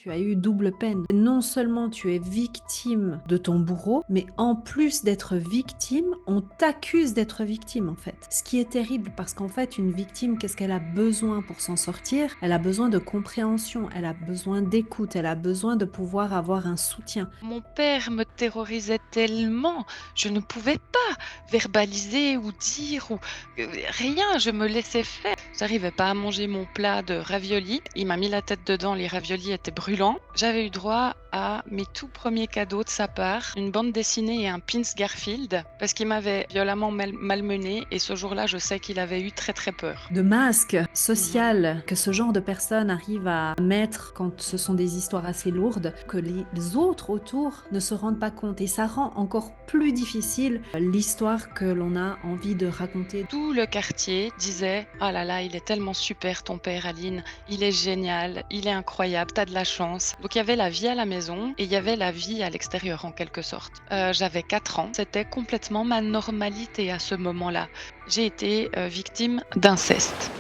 tu as eu double peine. Non seulement tu es victime de ton bourreau, mais en plus d'être victime, on t'accuse d'être victime en fait. Ce qui est terrible parce qu'en fait, une victime, qu'est-ce qu'elle a besoin pour s'en sortir? Elle a besoin de compréhension, elle a besoin d'écoute, elle a besoin de pouvoir avoir un soutien. Mon père me terrorisait tellement, je ne pouvais pas verbaliser ou dire ou rien, je me laissais faire. J'arrivais pas à manger mon plat de raviolis. Il m'a mis la tête dedans, les raviolis étaient brûlants. J'avais eu droit à mes tout premiers cadeaux de sa part, une bande dessinée et un pins Garfield, parce qu'il m'avait violemment malmenée et ce jour-là, je sais qu'il avait eu très très peur. De masque Mhm. social que ce genre de personnes arrivent à mettre quand ce sont des histoires assez lourdes, que les autres autour ne se rendent pas compte. Et ça rend encore plus difficile l'histoire que l'on a envie de raconter. Tout le quartier disait: «Ah là là, il est tellement super ton père Aline, il est génial, il est incroyable, tu as de la chance». Donc il y avait la vie à la maison et il y avait la vie à l'extérieur en quelque sorte. J'avais 4 ans, c'était complètement ma normalité à ce moment-là. J'ai été, victime d'inceste.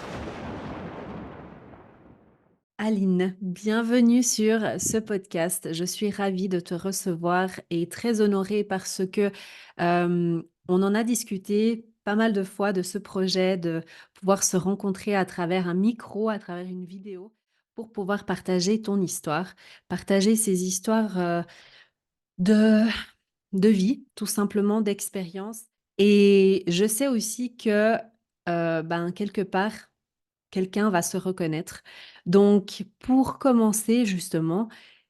Aline, bienvenue sur ce podcast. Je suis ravie de te recevoir et très honorée parce que on en a discuté pas mal de fois de ce projet de pouvoir se rencontrer à travers un micro, à travers une vidéo, pour pouvoir partager ton histoire, partager ces histoires de, de vie, tout simplement, d'expérience. Et je sais aussi que ben, quelque part, quelqu'un va se reconnaître. Donc, pour commencer, justement,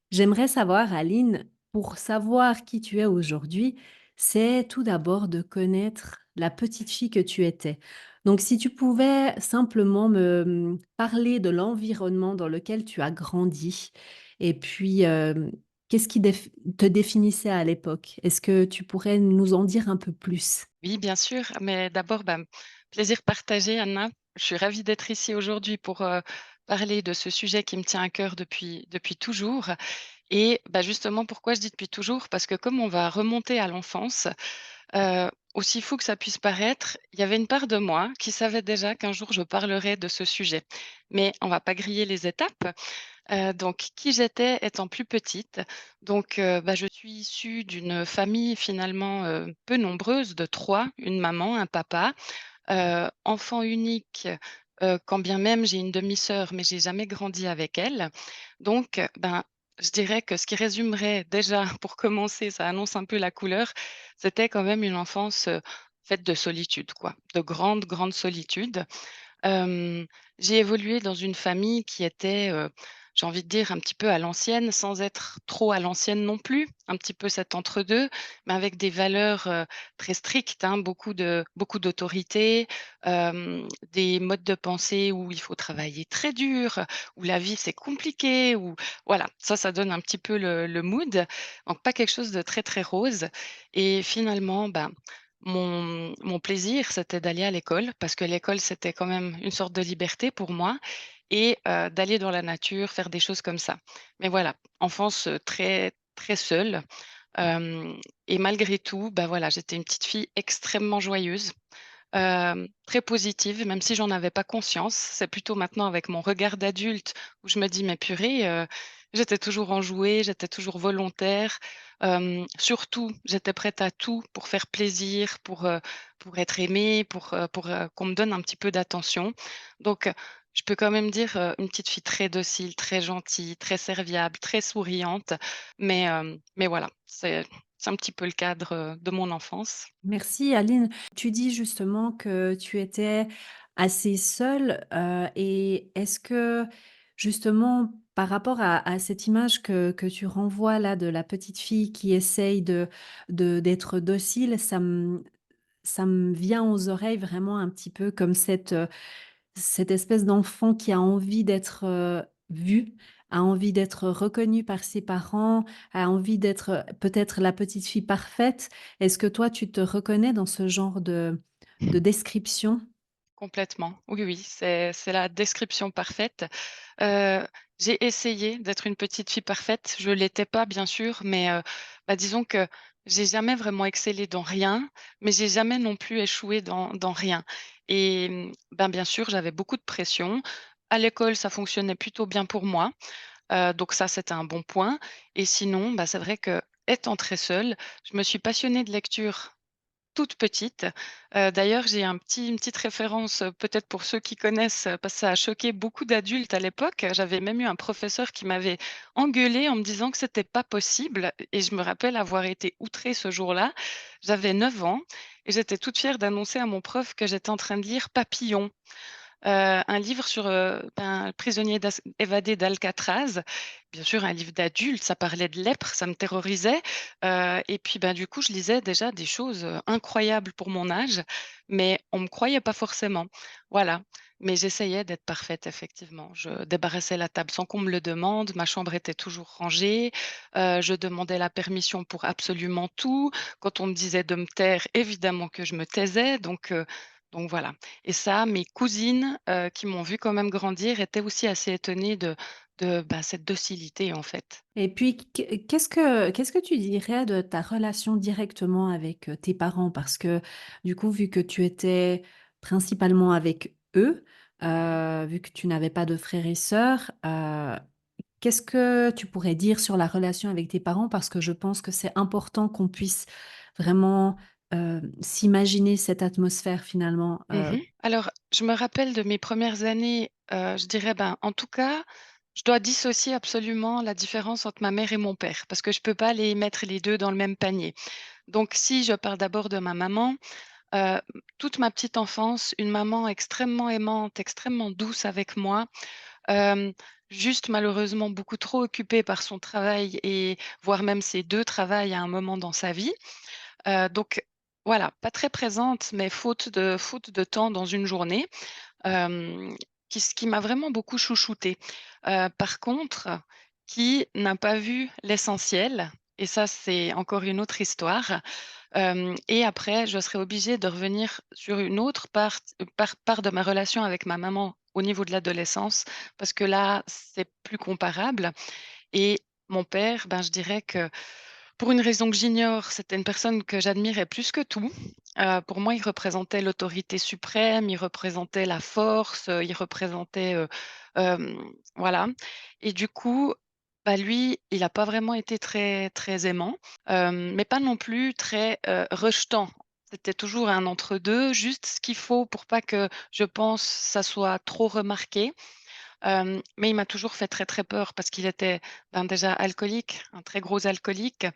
j'aimerais savoir, Aline, pour savoir qui tu es aujourd'hui, c'est tout d'abord de connaître la petite fille que tu étais. Donc, si tu pouvais simplement me parler de l'environnement dans lequel tu as grandi, et puis qu'est-ce qui te définissait à l'époque? Est-ce que tu pourrais nous en dire un peu plus? Oui, bien sûr, mais d'abord, plaisir partagé, Anna. Je suis ravie d'être ici aujourd'hui pour, parler de ce sujet qui me tient à cœur depuis toujours et justement, pourquoi je dis depuis toujours? Parce que comme on va remonter à l'enfance, aussi fou que ça puisse paraître, il y avait une part de moi qui savait déjà qu'un jour je parlerais de ce sujet. Mais on va pas griller les étapes. Donc qui j'étais étant plus petite, donc je suis issue d'une famille finalement, peu nombreuse de 3, une maman, un papa, enfant unique, quand bien même j'ai une demi-sœur, mais j'ai jamais grandi avec elle. Donc je dirais que ce qui résumerait déjà pour commencer, ça annonce un peu la couleur, c'était quand même une enfance, faite de solitude quoi, de grande, grande solitude. Hem, j'ai évolué dans une famille qui était, j'ai envie de dire un petit peu à l'ancienne, sans être trop à l'ancienne non plus, un petit peu cet entre-deux, mais avec des valeurs, très strictes, hein, beaucoup d'autorité, des modes de pensée où il faut travailler très dur, où la vie c'est compliqué, où voilà, ça donne un petit peu le mood, donc pas quelque chose de très, très rose et finalement, mon plaisir, c'était d'aller à l'école parce que l'école, c'était quand même une sorte de liberté pour moi et d'aller dans la nature, faire des choses comme ça. Mais voilà, enfance, très, très seule, hem et malgré tout, voilà, j'étais une petite fille extrêmement joyeuse. Très positive, même si j'en avais pas conscience. C'est plutôt maintenant avec mon regard d'adulte où je me dis: «Mais purée, j'étais toujours enjouée, j'étais toujours volontaire». Surtout, j'étais prête à tout pour faire plaisir, pour être aimée, pour qu'on me donne un petit peu d'attention. Donc, je peux quand même dire, une petite fille très docile, très gentille, très serviable, très souriante. Mais voilà, c'est un petit peu le cadre, de mon enfance. Merci Aline. Tu dis justement que tu étais assez seule, et est-ce que justement par rapport à cette image que tu renvoies là de la petite fille qui essaye d'être docile, ça me vient aux oreilles vraiment un petit peu comme cette espèce d'enfant qui a envie d'être, vu, a envie d'être reconnu par ses parents, a envie d'être, peut-être la petite fille parfaite. Est-ce que toi, tu te reconnais dans ce genre de description? Complètement. Oui, oui, c'est la description parfaite. Heu, j'ai essayé d'être une petite fille parfaite. Je l'étais pas, bien sûr, mais disons que j'ai jamais vraiment excellé dans rien, mais j'ai jamais non plus échoué dans rien et bien sûr, j'avais beaucoup de pression. À l'école, ça fonctionnait plutôt bien pour moi. Donc ça, c'était un bon point et sinon, bah, c'est vrai que étant très seule, je me suis passionnée de lecture toute petite. D'ailleurs, j'ai une petite référence, peut-être pour ceux qui connaissent, parce que ça a choqué beaucoup d'adultes à l'époque. J'avais même eu un professeur qui m'avait engueulée en me disant que c'était pas possible et je me rappelle avoir été outrée ce jour-là. J'avais 9 ans et j'étais toute fière d'annoncer à mon prof que j'étais en train de lire Papillon. Un livre sur, un prisonnier évadé d'Alcatraz. Bien sûr, un livre d'adulte, ça parlait de lèpre, ça me terrorisait, et puis, ben, du coup, je lisais déjà des choses, incroyables pour mon âge, mais on me croyait pas forcément. Voilà, mais j'essayais d'être parfaite effectivement. Je débarrassais la table sans qu'on me le demande, ma chambre était toujours rangée, je demandais la permission pour absolument tout. Quand on me disait de me taire, évidemment que je me taisais, donc voilà. Et ça, mes cousines, qui m'ont vue quand même grandir, étaient aussi assez étonnées de cette docilité, en fait. Et puis, qu'est-ce que tu dirais de ta relation directement avec, tes parents? Parce que, du coup, vu que tu étais principalement avec eux, Mmh. vu que tu n'avais pas de frères et sœurs, qu'est-ce que tu pourrais dire sur la relation avec tes parents? Parce que je pense que c'est important qu'on puisse vraiment, s'imaginer cette atmosphère finalement, Mmh. Alors, je me rappelle de mes premières années, je dirais, ben, en tout cas, je dois dissocier absolument la différence entre ma mère et mon père, parce que je peux pas les mettre les 2 dans le même panier. Donc si je parle d'abord de ma maman, toute ma petite enfance, une maman extrêmement aimante, extrêmement douce avec moi. Hem, Juste malheureusement beaucoup trop occupée par son travail et voire même ses 2 travails à un moment dans sa vie. Donc voilà, pas très présente, mais faute de temps dans une journée, hem, qui m'a vraiment beaucoup chouchoutée. Par contre, qui n'a pas vu l'essentiel et ça, c'est encore une autre histoire. Et après, je serais obligée de revenir sur une autre part de ma relation avec ma maman au niveau de l'adolescence, parce que là, c'est plus comparable et mon père, ben, je dirais que pour une raison que j'ignore, c'était une personne que j'admirais plus que tout. Pour moi, il représentait l'autorité suprême, il représentait la force, il représentait, voilà et du coup, bah, lui, il n'a pas vraiment été très très aimant, mais pas non plus très, rejetant. C'était toujours un entre 2, juste ce qu'il faut pour pas que, je pense, ça soit trop remarqué. Mais il m'a toujours fait très, très peur parce qu'il était, ben, déjà alcoolique, un très gros alcoolique.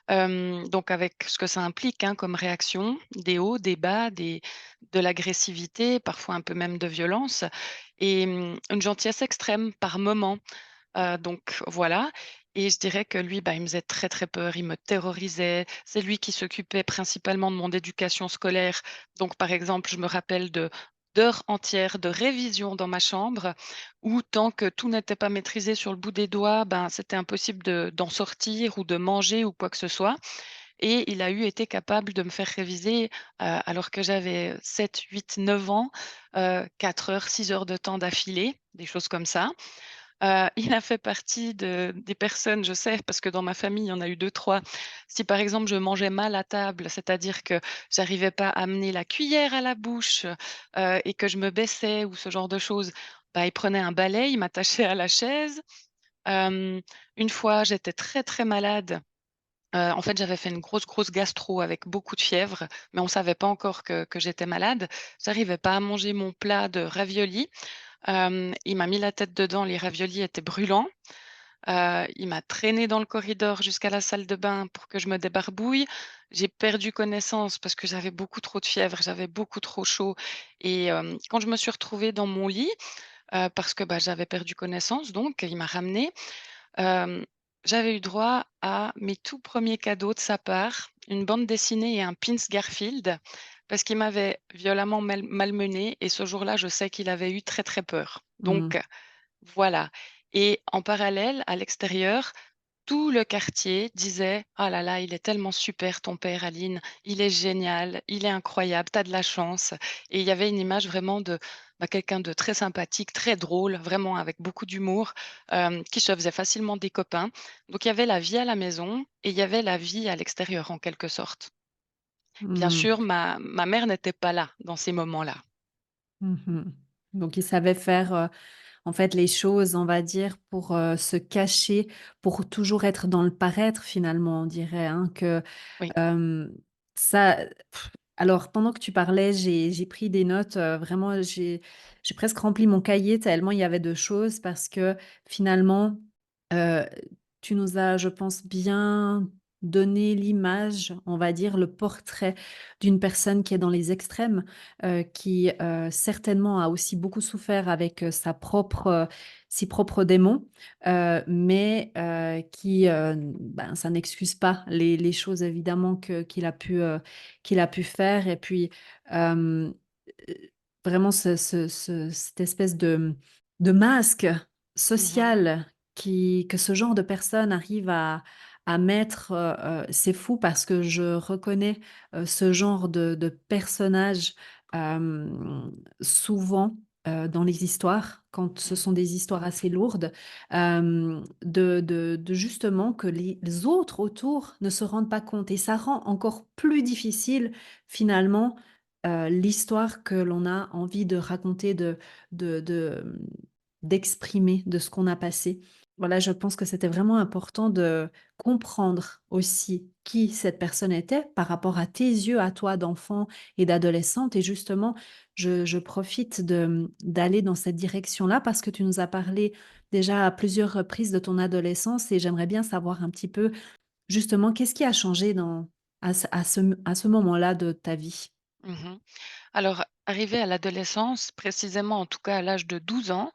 Donc avec ce que ça implique, hein, comme réaction, des hauts, des bas, de l'agressivité, parfois un peu même de violence et une gentillesse extrême par moment. Donc voilà et je dirais que lui, bah, il me faisait très, très peur, il me terrorisait. C'est lui qui s'occupait principalement de mon éducation scolaire. Donc par exemple, je me rappelle de d'heures entières de révision dans ma chambre où tant que tout n'était pas maîtrisé sur le bout des doigts, ben, c'était impossible d'en sortir ou de manger ou quoi que ce soit et il a été capable de me faire réviser, alors que j'avais 7, 8, 9 ans, 4 heures, 6 heures de temps d'affilée, des choses comme ça. Il a fait partie des personnes, je sais, parce que dans ma famille, il y en a eu deux, trois. Si par exemple, je mangeais mal à table, c'est-à-dire que j'arrivais pas à amener la cuillère à la bouche, et que je me baissais ou ce genre de choses, bah, il prenait un balai, il m'attachait à la chaise. Hem, une fois, j'étais très, très malade. En fait, j'avais fait une grosse, grosse gastro avec beaucoup de fièvre, mais on savait pas encore que j'étais malade. J'arrivais pas à manger mon plat de raviolis. Il m'a mis la tête dedans, les raviolis étaient brûlants. Il m'a traînée dans le corridor jusqu'à la salle de bain pour que je me débarbouille. J'ai perdu connaissance parce que j'avais beaucoup trop de fièvre, j'avais beaucoup trop chaud et quand je me suis retrouvée dans mon lit, parce que, bah, j'avais perdu connaissance donc, il m'a ramenée, hem, j'avais eu droit à mes tout premiers cadeaux de sa part, une bande dessinée et un pins Garfield parce qu'il m'avait violemment malmenée et ce jour-là, je sais qu'il avait eu très, très peur. mmh. Donc voilà et en parallèle, à l'extérieur, tout le quartier disait: «Ah là là, il est tellement super ton père Aline, il est génial, il est incroyable, tu as de la chance» et il y avait une image vraiment de, bah, quelqu'un de très sympathique, très drôle, vraiment avec beaucoup d'humour, qui se faisait facilement des copains. Donc il y avait la vie à la maison et il y avait la vie à l'extérieur en quelque sorte. Bien Mmh. sûr, ma mère n'était pas là dans ces moments-là. Mmh. Donc il savait faire, en fait, les choses, on va dire, pour, se cacher, pour toujours être dans le paraître finalement, on dirait, hein, que, Oui. hem, ça alors pendant que tu parlais, j'ai pris des notes, vraiment j'ai presque rempli mon cahier tellement il y avait de choses parce que finalement, heu, tu nous as, je pense, bien donné l'image, on va dire, le portrait d'une personne qui est dans les extrêmes, qui, certainement a aussi beaucoup souffert avec, ses propres démons, qui, ben, ça n'excuse pas les choses évidemment qu'il a pu faire et puis, heu, vraiment cette espèce de masque Mmh. social que ce genre de personnes arrive à mettre, c'est fou parce que je reconnais, ce genre de personnage, hem, souvent, dans les histoires, quand ce sont Mmh. des histoires assez lourdes, de justement que les autres autour ne se rendent pas compte et ça rend encore plus difficile finalement, l'histoire que l'on a envie de raconter, de d'exprimer de ce qu'on a passé. Voilà, je pense que c'était vraiment important de comprendre aussi qui cette personne était par rapport à tes yeux, à toi d'enfant et d'adolescente et justement, je profite d'aller dans cette direction-là parce que tu nous as parlé déjà à plusieurs reprises de ton adolescence et j'aimerais bien savoir un petit peu, justement, qu'est-ce qui a changé à ce moment-là de ta vie? Mmh. Alors, arrivé à l'adolescence, précisément en tout cas à l'âge de 12 ans,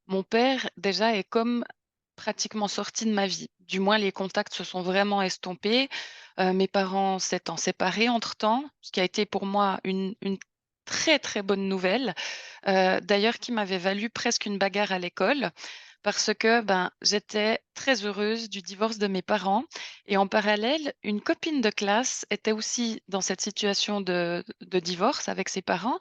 mon père déjà est comme pratiquement sorti de ma vie. Du moins les contacts se sont vraiment estompés, mes parents s'étant séparés entre-temps, ce qui a été pour moi une très, très bonne nouvelle, d'ailleurs qui m'avait valu presque une bagarre à l'école parce que, ben, j'étais très heureuse du divorce de mes parents et en parallèle, une copine de classe était aussi dans cette situation de divorce avec ses parents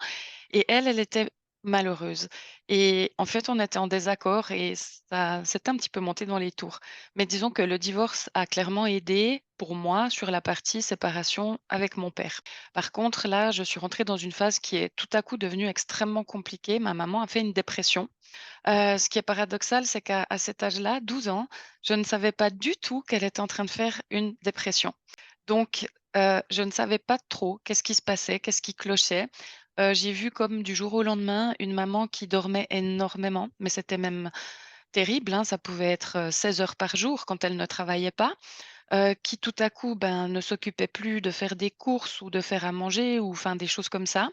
et elle, elle était malheureuse et en fait, on était en désaccord et ça s'était un petit peu monté dans les tours. Mais disons que le divorce a clairement aidé pour moi sur la partie séparation avec mon père. Par contre, là, je suis rentrée dans une phase qui est tout à coup devenue extrêmement compliquée. Ma maman a fait une dépression. Ce qui est paradoxal, c'est qu'à cet âge-là, 12 ans, je ne savais pas du tout qu'elle était en train de faire une dépression. Donc, je ne savais pas trop qu'est-ce qui se passait, qu'est-ce qui clochait. J'ai vu comme du jour au lendemain une maman qui dormait énormément, mais c'était même terrible, hein, ça pouvait être, 16 heures par jour quand elle ne travaillait pas, qui tout à coup, ben, ne s'occupait plus de faire des courses ou de faire à manger ou enfin des choses comme ça.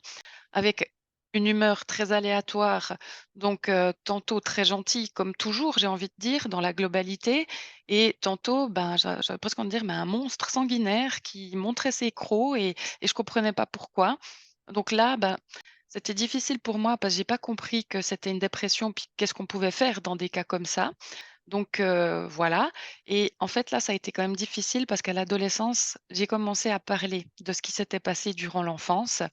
Avec une humeur très aléatoire, donc tantôt très gentille comme toujours, j'ai envie de dire, dans la globalité et tantôt, ben, j'avais presque envie de dire, mais un monstre sanguinaire qui montrait ses crocs et je comprenais pas pourquoi. Donc là, ben, c'était difficile pour moi parce que j'ai pas compris que c'était une dépression, puis qu'est-ce qu'on pouvait faire dans des cas comme ça. Donc voilà et en fait, là, ça a été quand même difficile parce qu'à l'adolescence, j'ai commencé à parler de ce qui s'était passé durant l'enfance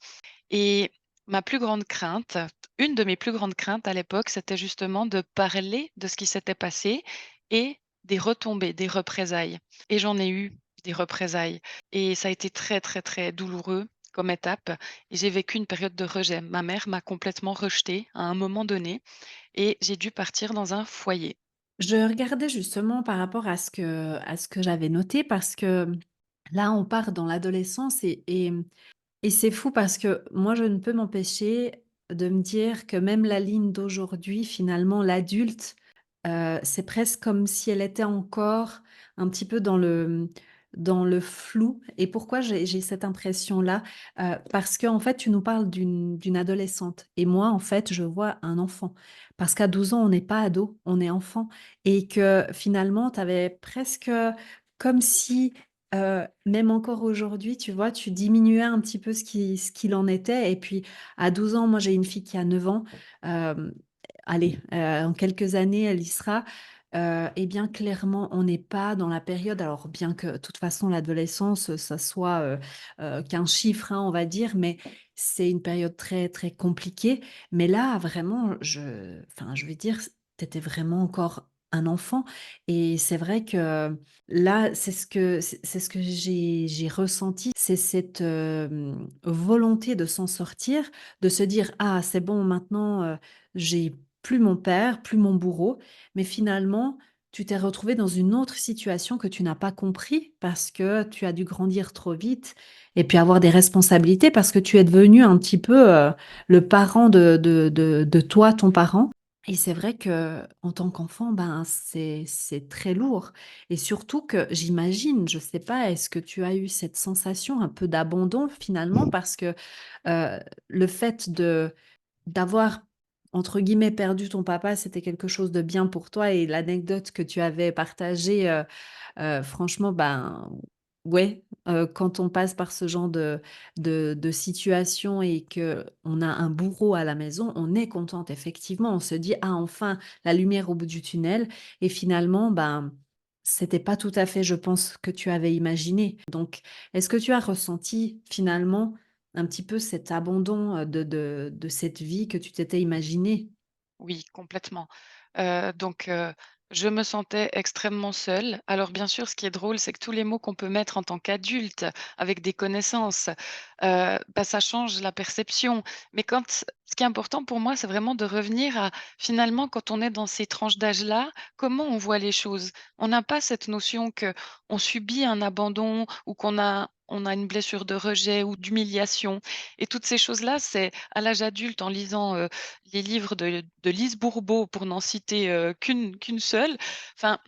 et ma plus grande crainte, une de mes plus grandes craintes à l'époque, c'était justement de parler de ce qui s'était passé et des retombées, des représailles. Et j'en ai eu des représailles. Et ça a été très, très, très douloureux comme étape. Et j'ai vécu une période de rejet. Ma mère m'a complètement rejetée à un moment donné et j'ai dû partir dans un foyer. Je regardais justement par rapport à ce que j'avais noté parce que, là, on part dans l'adolescence et c'est fou parce que moi, je ne peux m'empêcher de me dire que même la ligne d'aujourd'hui, finalement, l'adulte, c'est presque comme si elle était encore un petit peu dans le flou et pourquoi j'ai cette impression-là? Parce qu'en fait, tu nous parles d'une adolescente et moi, en fait, je vois un enfant. Parce qu'à 12 ans, on n'est pas ado, on est enfant et que finalement, tu avais presque comme si, même encore aujourd'hui, tu vois, tu diminuais un petit peu ce qu'il en était et puis à 12 ans, moi j'ai une fille qui a 9 ans, hem, allez, en quelques années, elle y sera, et bien clairement, on n'est pas dans la période alors bien que de toute façon l'adolescence, ça soit, qu'un chiffre, hein, on va dire, mais c'est une période très, très compliquée. Mais là, vraiment, je vais dire, tu étais vraiment encore un enfant et c'est vrai que là, c'est ce que j'ai ressenti, c'est cette, volonté de s'en sortir, de se dire: «Ah, c'est bon maintenant, j'ai plus mon père, plus mon bourreau, mais finalement, tu t'es retrouvé dans une autre situation que tu n'as pas compris parce que tu as dû grandir trop vite et puis avoir des responsabilités parce que tu es devenu un petit peu, le parent de toi, ton parent. Et c'est vrai que en tant qu'enfant, ben, c'est très lourd et surtout que j'imagine, je sais pas, est-ce que tu as eu cette sensation un peu d'abandon finalement? Parce que, le fait de d'avoir, entre guillemets, «perdu» ton papa, c'était quelque chose de bien pour toi et l'anecdote que tu avais partagée, franchement, ben, ouais, quand on passe par ce genre de situation et que on a un bourreau à la maison, on est contente effectivement. On se dit: «Ah enfin, la lumière au bout du tunnel» et finalement, ben, c'était pas tout à fait, je pense, ce que tu avais imaginé. Donc, est-ce que tu as ressenti finalement un petit peu cet abandon, de cette vie que tu t'étais imaginée? Oui, complètement. Donc je me sentais extrêmement seule. Alors bien sûr, ce qui est drôle, c'est que tous les mots qu'on peut mettre en tant qu'adulte, avec des connaissances, bah, ça change la perception. Mais quand ce qui est important pour moi, c'est vraiment de revenir à, finalement, quand on est dans ces tranches d'âge-là, comment on voit les choses? On n'a pas cette notion que on subit un abandon ou qu'on a une blessure de rejet ou d'humiliation et toutes ces choses-là, c'est à l'âge adulte en lisant, les livres de Lise Bourbeau, pour n'en citer, qu'une seule, enfin,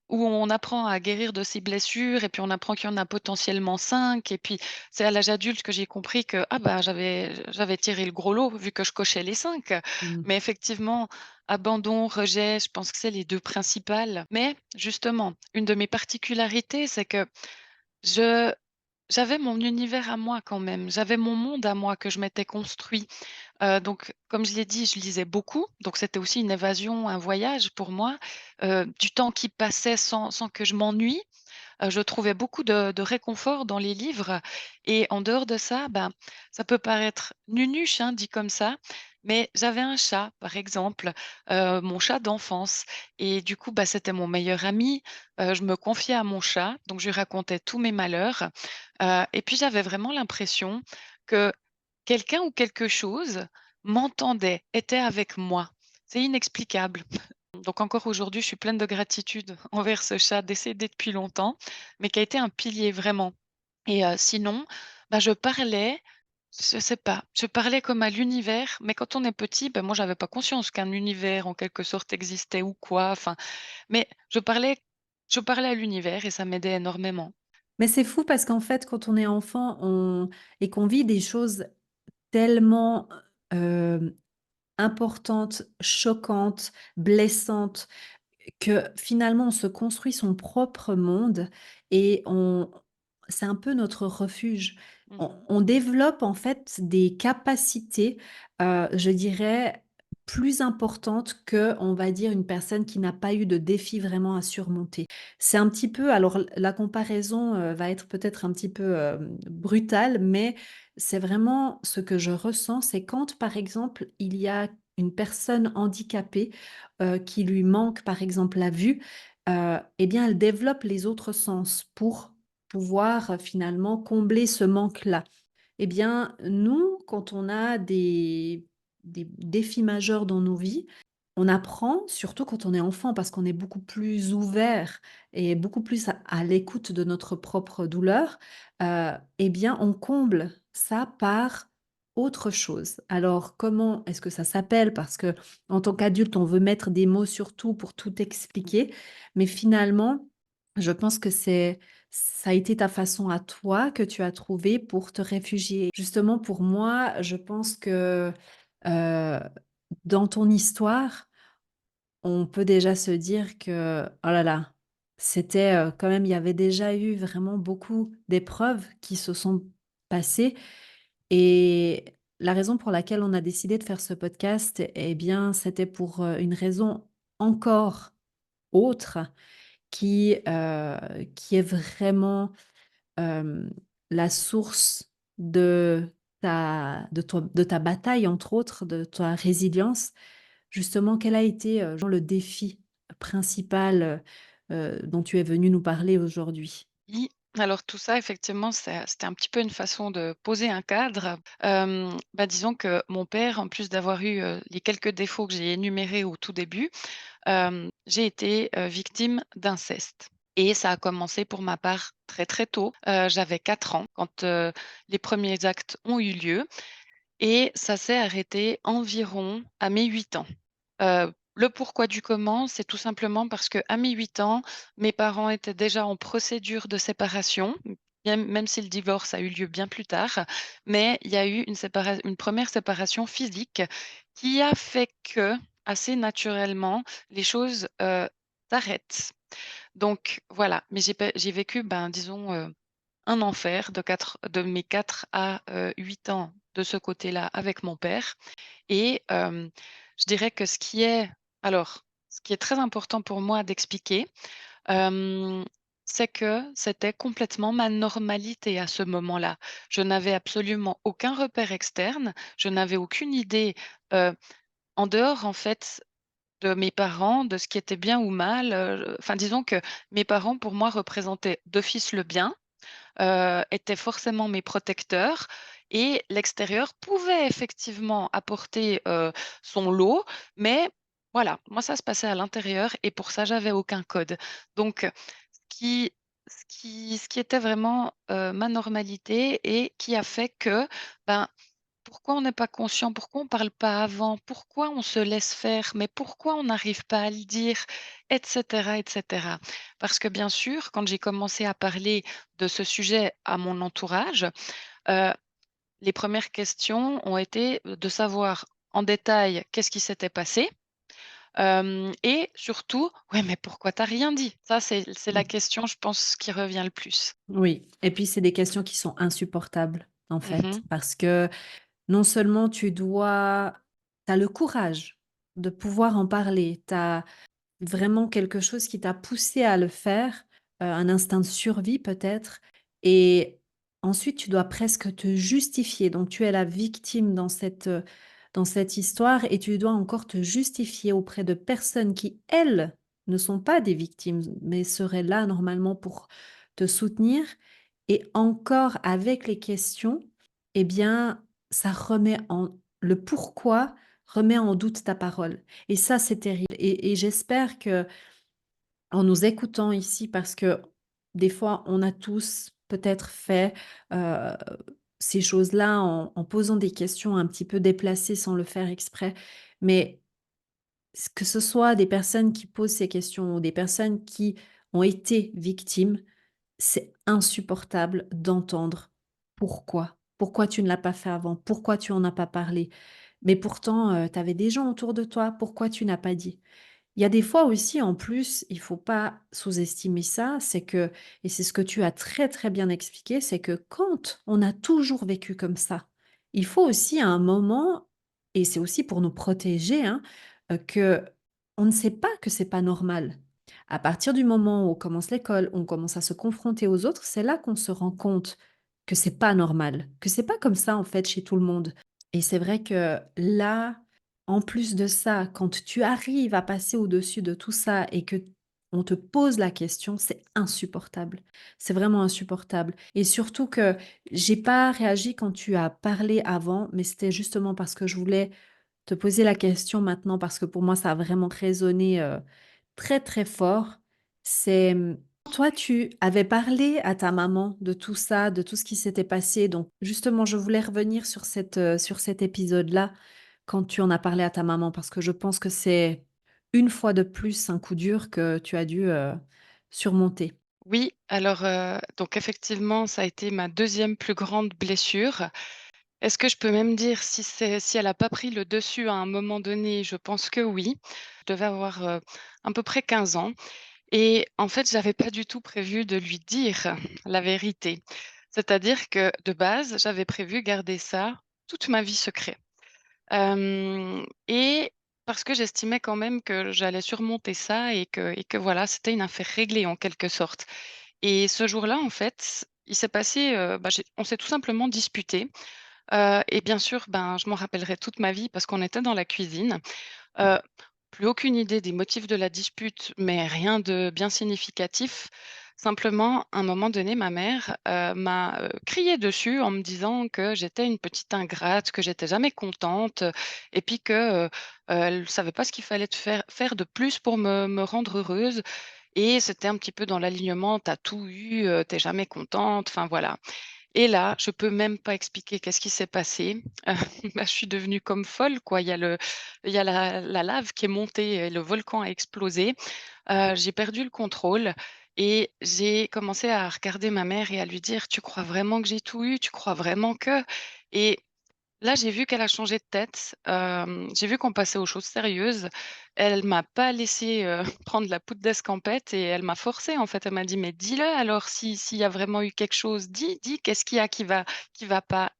où on apprend à guérir de ses blessures et puis on apprend qu'il y en a potentiellement 5 et puis c'est à l'âge adulte que j'ai compris que, ah bah, j'avais tiré le gros lot vu que je cochais les 5. Mmh. Mais effectivement, abandon, rejet, je pense que c'est les 2 principales. Mais justement, une de mes particularités, c'est que je j'avais mon univers à moi quand même. J'avais mon monde à moi que je m'étais construit. Donc comme je l'ai dit, je lisais beaucoup, donc c'était aussi une évasion, un voyage pour moi, du temps qui passait sans que je m'ennuie. Je trouvais beaucoup de réconfort dans les livres et en dehors de ça, ben, ça peut paraître nunuche, hein, dit comme ça, mais j'avais un chat, par exemple, mon chat d'enfance et du coup, bah, c'était mon meilleur ami. Je me confiais à mon chat, donc je lui racontais tous mes malheurs, et puis j'avais vraiment l'impression que quelqu'un ou quelque chose m'entendait, était avec moi. C'est inexplicable. Donc encore aujourd'hui, je suis pleine de gratitude envers ce chat décédé depuis longtemps, mais qui a été un pilier vraiment. Et sinon, bah, je parlais, je sais pas, je parlais comme à l'univers, mais quand on est petit, bah, moi j'avais pas conscience qu'un univers en quelque sorte existait ou quoi. Enfin, mais je parlais à l'univers et ça m'aidait énormément. Mais c'est fou parce qu'en fait, quand on est enfant, on et qu'on vit des choses tellement, hem, importantes, choquantes, blessantes, que finalement on se construit son propre monde et on c'est un peu notre refuge. Mhm. On développe en fait des capacités, je dirais plus importantes que, on va dire, une personne qui n'a pas eu de défi vraiment à surmonter. C'est un petit peu alors la comparaison, va être peut-être un petit peu, brutale, mais c'est vraiment ce que je ressens, c'est quand par exemple il y a une personne handicapée qui lui manque, par exemple, la vue, et bien, elle développe les autres sens pour pouvoir, finalement combler ce manque-là. Eh bien, nous, quand on a des défis majeurs dans nos vies, on apprend, surtout quand on est enfant, parce qu'on est beaucoup plus ouvert et beaucoup plus à l'écoute de notre propre douleur, eh bien, on comble ça par autre chose. Alors, comment est-ce que ça s'appelle? Parce que en tant qu'adulte, on veut mettre des mots sur tout pour tout expliquer, mais finalement, je pense que ça a été ta façon à toi que tu as trouvé pour te réfugier. Justement, pour moi, je pense que, heu, dans ton histoire, on peut déjà se dire que, oh là là, c'était, quand même il y avait déjà eu vraiment beaucoup d'épreuves qui se sont passées et la raison pour laquelle on a décidé de faire ce podcast, eh bien, c'était pour, une raison encore autre qui est vraiment, hem, la source de ta bataille, entre autres, de ta résilience. Justement, quel a été, genre le défi principal, dont tu es venu nous parler aujourd'hui? Alors tout ça effectivement, c'était un petit peu une façon de poser un cadre. Bah, disons que mon père, en plus d'avoir eu, les quelques défauts que j'ai énumérés au tout début, j'ai été, victime d'inceste et ça a commencé pour ma part très, très tôt. J'avais 4 ans quand, les premiers actes ont eu lieu et ça s'est arrêté environ à mes 8 ans. Le pourquoi du comment, c'est tout simplement parce qu'à mes 8 ans, mes parents étaient déjà en procédure de séparation, même si le divorce a eu lieu bien plus tard. Mais il y a eu une première séparation physique qui a fait que, assez naturellement, les choses, s'arrêtent. Donc voilà, mais j'ai vécu, ben, disons, un enfer de mes 4 à, 8 ans de ce côté-là avec mon père et je dirais que ce qui est très important pour moi d'expliquer, hem, c'est que c'était complètement ma normalité à ce moment-là. Je n'avais absolument aucun repère externe, je n'avais aucune idée, heu, en dehors en fait de mes parents, de ce qui était bien ou mal, enfin disons que mes parents pour moi représentaient d'office le bien, étaient forcément mes protecteurs et l'extérieur pouvait effectivement apporter, son lot, mais voilà, moi ça se passait à l'intérieur et pour ça j'avais aucun code. Donc qui ce qui était vraiment, ma normalité et qui a fait que, ben, pourquoi on n'est pas conscient? Pourquoi on parle pas avant? Pourquoi on se laisse faire? Mais pourquoi on n'arrive pas à le dire? Et cetera, et cetera. Parce que bien sûr, quand j'ai commencé à parler de ce sujet à mon entourage, heu, les premières questions ont été, de savoir en détail qu'est-ce qui s'était passé, et surtout: «Ouais, mais pourquoi tu as rien dit?» Ça, c'est la Mmh. question, je pense, qui revient le plus. Oui et puis c'est des questions qui sont insupportables, en fait, Mmh. parce que non seulement tu as le courage de pouvoir en parler, tu as vraiment quelque chose qui t'a poussé à le faire, un instinct de survie peut-être et ensuite tu dois presque te justifier. Donc tu es la victime dans cette histoire et tu dois encore te justifier auprès de personnes qui, elles, ne sont pas des victimes, mais seraient là normalement pour te soutenir et encore avec les questions, eh bien, ça remet en le pourquoi remet en doute ta parole et ça, c'est terrible et j'espère que en nous écoutant ici, parce que des fois, on a tous peut-être fait, heu, ces choses-là en posant des questions un petit peu déplacées sans le faire exprès. Mais que ce soit des personnes qui posent ces questions ou des personnes qui ont été victimes, c'est insupportable d'entendre: «Pourquoi? Pourquoi tu ne l'as pas fait avant? Pourquoi tu en as pas parlé? Mais pourtant, tu avais des gens autour de toi, pourquoi tu n'as pas dit?» Il y a des fois aussi, en plus, il faut pas sous-estimer ça, c'est que et c'est ce que tu as très, très bien expliqué, c'est que quand on a toujours vécu comme ça, il faut aussi à un moment et c'est aussi pour nous protéger, hein, qu'on ne sait pas que c'est pas normal. À partir du moment où on commence l'école, on commence à se confronter aux autres, c'est là qu'on se rend compte que c'est pas normal, que c'est pas comme ça, en fait, chez tout le monde et c'est vrai que là, en plus de ça, quand tu arrives à passer au-dessus de tout ça et que on te pose la question, c'est insupportable. C'est vraiment insupportable et surtout que j'ai pas réagi quand tu as parlé avant, mais c'était justement parce que je voulais te poser la question maintenant parce que pour moi ça a vraiment résonné, très, très fort. C'est, toi tu avais parlé à ta maman de tout ça, de tout ce qui s'était passé donc justement je voulais revenir sur cet épisode-là quand tu en as parlé à ta maman, parce que je pense que c'est une fois de plus un coup dur que tu as dû, surmonter. Oui, alors, donc effectivement, ça a été ma deuxième plus grande blessure. Est-ce que je peux même dire si elle a pas pris le dessus à un moment donné? Je pense que oui. Je devais avoir, à peu près 15 ans et en fait, j'avais pas du tout prévu de lui dire la vérité. C'est-à-dire que, de base, j'avais prévu garder ça toute ma vie secret. Et parce que j'estimais quand même que j'allais surmonter ça et que voilà, c'était une affaire réglée en quelque sorte. Et ce jour-là, en fait, il s'est passé, bah, on s'est tout simplement disputés, et bien sûr, ben, je m'en rappellerai toute ma vie parce qu'on était dans la cuisine. Heu, Plus aucune idée des motifs de la dispute, mais rien de bien significatif. Simplement, à un moment donné, ma mère, m'a, crié dessus en me disant que j'étais une petite ingrate, que j'étais jamais contente, et puis que, elle savait pas ce qu'il fallait de faire de plus pour me rendre heureuse et c'était un petit peu dans l'alignement: «Tu as tout eu, tu es jamais contente», enfin voilà. Et là, je peux même pas expliquer qu'est-ce qui s'est passé. Bah, je suis devenue comme folle, quoi. Il y a la lave qui est montée et le volcan a explosé. J'ai perdu le contrôle et j'ai commencé à regarder ma mère et à lui dire: «Tu crois vraiment que j'ai tout eu? Tu crois vraiment que?» et là, j'ai vu qu'elle a changé de tête, j'ai vu qu'on passait aux choses sérieuses. Elle m'a pas laissé, prendre la poudre d'escampette et elle m'a forcée, en fait. Elle m'a dit: «Mais dis-le alors, si s'il y a vraiment eu quelque chose, dis, qu'est-ce qu'il y a qui va pas?»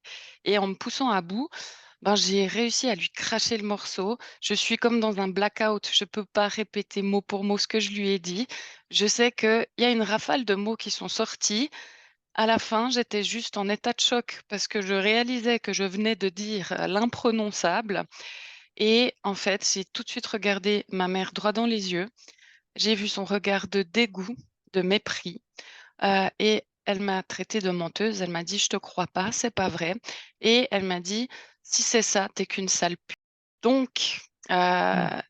et en me poussant à bout, ben, j'ai réussi à lui cracher le morceau. Je suis comme dans un blackout, je peux pas répéter mot pour mot ce que je lui ai dit. Je sais qu'il y a une rafale de mots qui sont sortis. À la fin, j'étais juste en état de choc parce que je réalisais que je venais de dire, l'imprononçable et en fait, j'ai tout de suite regardé ma mère droit dans les yeux. J'ai vu son regard de dégoût, de mépris, et elle m'a traitée de menteuse. Elle m'a dit: «Je te crois pas, c'est pas vrai» et elle m'a dit: «Si c'est ça, tu qu'une sale pute». Donc Mmh.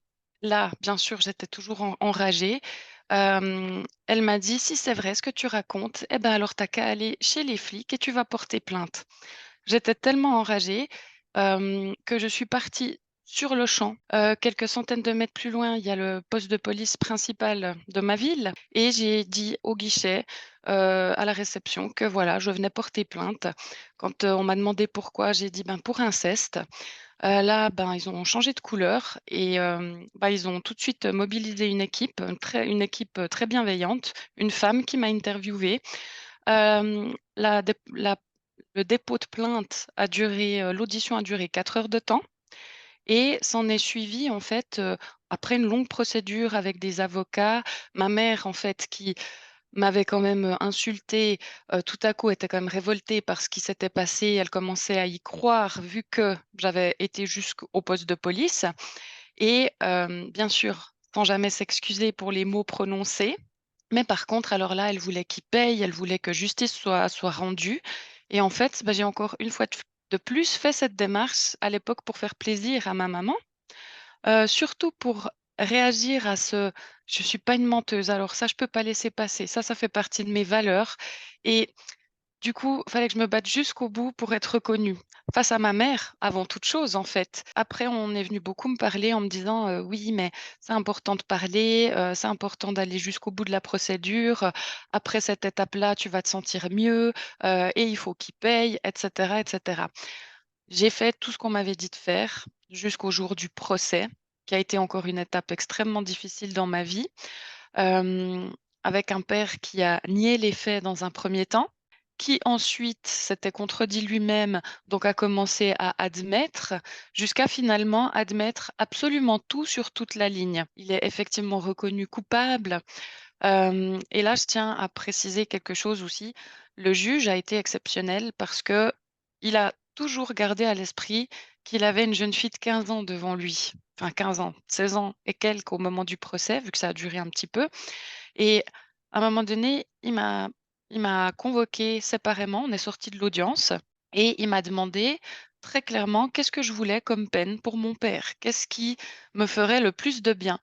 là, bien sûr, j'étais toujours enragée. Elle m'a dit: «Si c'est vrai ce que tu racontes, eh ben, alors tu qu'à aller chez les flics et tu vas porter plainte». J'étais tellement enragée, que je suis partie sur le champ. Quelques centaines de mètres plus loin, il y a le poste de police principal de ma ville et j'ai dit au guichet, à la réception que voilà, je venais porter plainte. Quand, on m'a demandé pourquoi, j'ai dit: «Ben, pour inceste». Là, ben, ils ont changé de couleur et bah, ils ont tout de suite mobilisé une équipe, très bienveillante, une femme qui m'a interviewée. La dép la Le dépôt de plainte a duré, l'audition a duré 4 heures de temps et s'en est suivi en fait, après une longue procédure avec des avocats, ma mère en fait qui m'avait quand même, insultée, tout à coup était quand même révoltée par ce qui s'était passé. Elle commençait à y croire vu que j'avais été jusqu'au poste de police et bien sûr, sans jamais s'excuser pour les mots prononcés. Mais par contre, alors là, elle voulait qu'il paye, elle voulait que justice soit rendue et en fait, bah, j'ai encore une fois de plus fait cette démarche à l'époque pour faire plaisir à ma maman. Surtout pour réagir à ce: «Je suis pas une menteuse, alors ça je peux pas laisser passer, ça fait partie de mes valeurs» et du coup, il fallait que je me batte jusqu'au bout pour être reconnue. Face à ma mère, avant toute chose, en fait. Après, on est venu beaucoup me parler en me disant, «Oui, mais c'est important de parler, c'est important d'aller jusqu'au bout de la procédure, après cette étape-là, tu vas te sentir mieux, et il faut qu'il paye» et cetera et cetera. J'ai fait tout ce qu'on m'avait dit de faire jusqu'au jour du procès, qui a été encore une étape extrêmement difficile dans ma vie, hem, avec un père qui a nié les faits dans un premier temps, qui ensuite s'était contredit lui-même, donc a commencé à admettre, jusqu'à finalement admettre absolument tout sur toute la ligne. Il est effectivement reconnu coupable, et là, je tiens à préciser quelque chose aussi. Le juge a été exceptionnel parce que il a toujours gardé à l'esprit qu'il avait une jeune fille de 15 ans devant lui. Enfin 15 ans, 16 ans et quelques au moment du procès, vu que ça a duré un petit peu et à un moment donné, il m'a convoquée séparément, on est sortis de l'audience et il m'a demandé très clairement qu'est-ce que je voulais comme peine pour mon père? Qu'est-ce qui me ferait le plus de bien?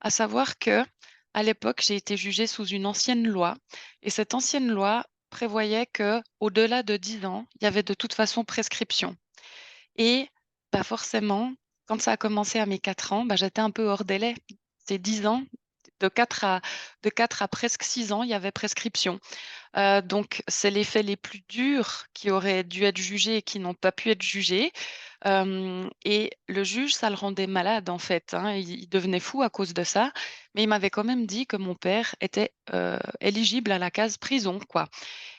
À savoir que, à l'époque, j'ai été jugée sous une ancienne loi et cette ancienne loi prévoyait que, au delà de 10 ans, il y avait de toute façon prescription et bah, forcément, quand ça a commencé à mes 4 ans, bah, j'étais un peu hors délai. C'est 10 ans, de 4 à presque 6 ans, il y avait prescription. Donc c'est les faits les plus durs qui auraient dû être jugés et qui n'ont pas pu être jugés. Et le juge, ça le rendait malade en fait, hein. Il devenait fou à cause de ça, mais il m'avait quand même dit que mon père était, éligible à la case prison, quoi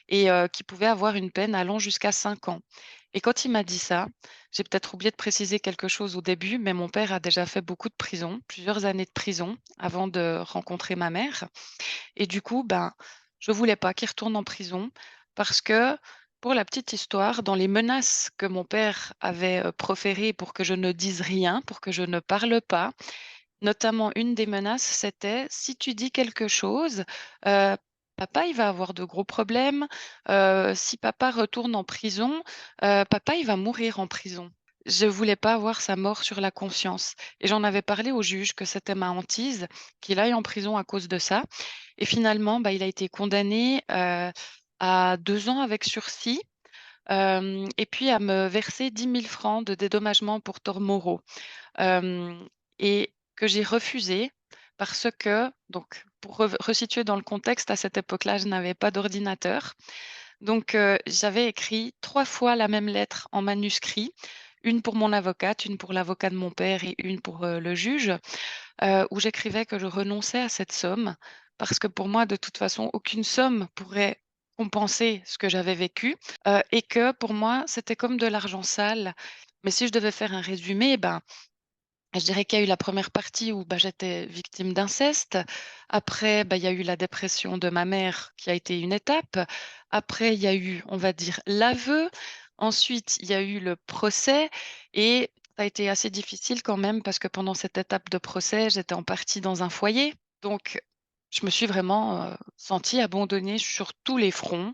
et qu'il pouvait avoir une peine allant jusqu'à 5 ans. Et quand il m'a dit ça, j'ai peut-être oublié de préciser quelque chose au début, mais mon père a déjà fait beaucoup de prison, plusieurs années de prison avant de rencontrer ma mère. Et du coup, ben, je voulais pas qu'il retourne en prison parce que, pour la petite histoire, dans les menaces que mon père avait, proférées pour que je ne dise rien, pour que je ne parle pas, notamment une des menaces, c'était: «Si tu dis quelque chose, papa, il va avoir de gros problèmes. Si papa retourne en prison, papa, il va mourir en prison». Je voulais pas avoir sa mort sur la conscience et j'en avais parlé au juge que c'était ma hantise, qu'il aille en prison à cause de ça et finalement, bah, il a été condamné, à 2 ans avec sursis, et puis à me verser 10 000 francs de dédommagement pour tort moraux. Hem Et que j'ai refusé parce que donc pour resituer dans le contexte, à cette époque-là, je n'avais pas d'ordinateur. Donc j'avais écrit 3 fois la même lettre en manuscrit, une pour mon avocate, une pour l'avocat de mon père et une pour, le juge, où j'écrivais que je renonçais à cette somme parce que pour moi, de toute façon, aucune somme pourrait compenser ce que j'avais vécu, et que pour moi, c'était comme de l'argent sale. Mais si je devais faire un résumé, ben, je dirais qu'il y a eu la première partie où, bah, j'étais victime d'inceste. Après, bah, il y a eu la dépression de ma mère qui a été une étape. Après, il y a eu, on va dire, l'aveu. Ensuite, il y a eu le procès et ça a été assez difficile quand même parce que pendant cette étape de procès, j'étais en partie dans un foyer. Donc, je me suis vraiment, sentie abandonnée sur tous les fronts.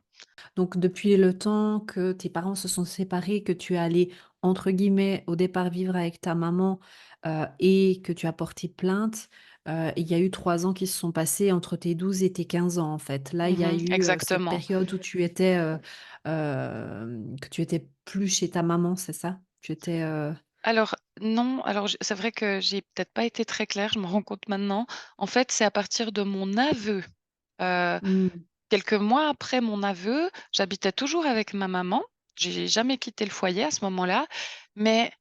Donc depuis le temps que tes parents se sont séparés, que tu es allé entre guillemets «au départ vivre avec ta maman», et que tu as porté plainte, il y a eu 3 ans qui se sont passés entre tes 12 et tes 15 ans en fait. Là, il y a eu, cette Exactement. période où tu étais, que tu étais plus chez ta maman, c'est ça? Tu étais, Alors non, alors j c'est vrai que j'ai peut-être pas été très claire, je me rends compte maintenant. En fait, c'est à partir de mon aveu, heu, mmh. quelques mois après mon aveu, j'habitais toujours avec ma maman. J'ai jamais quitté le foyer à ce moment-là, mais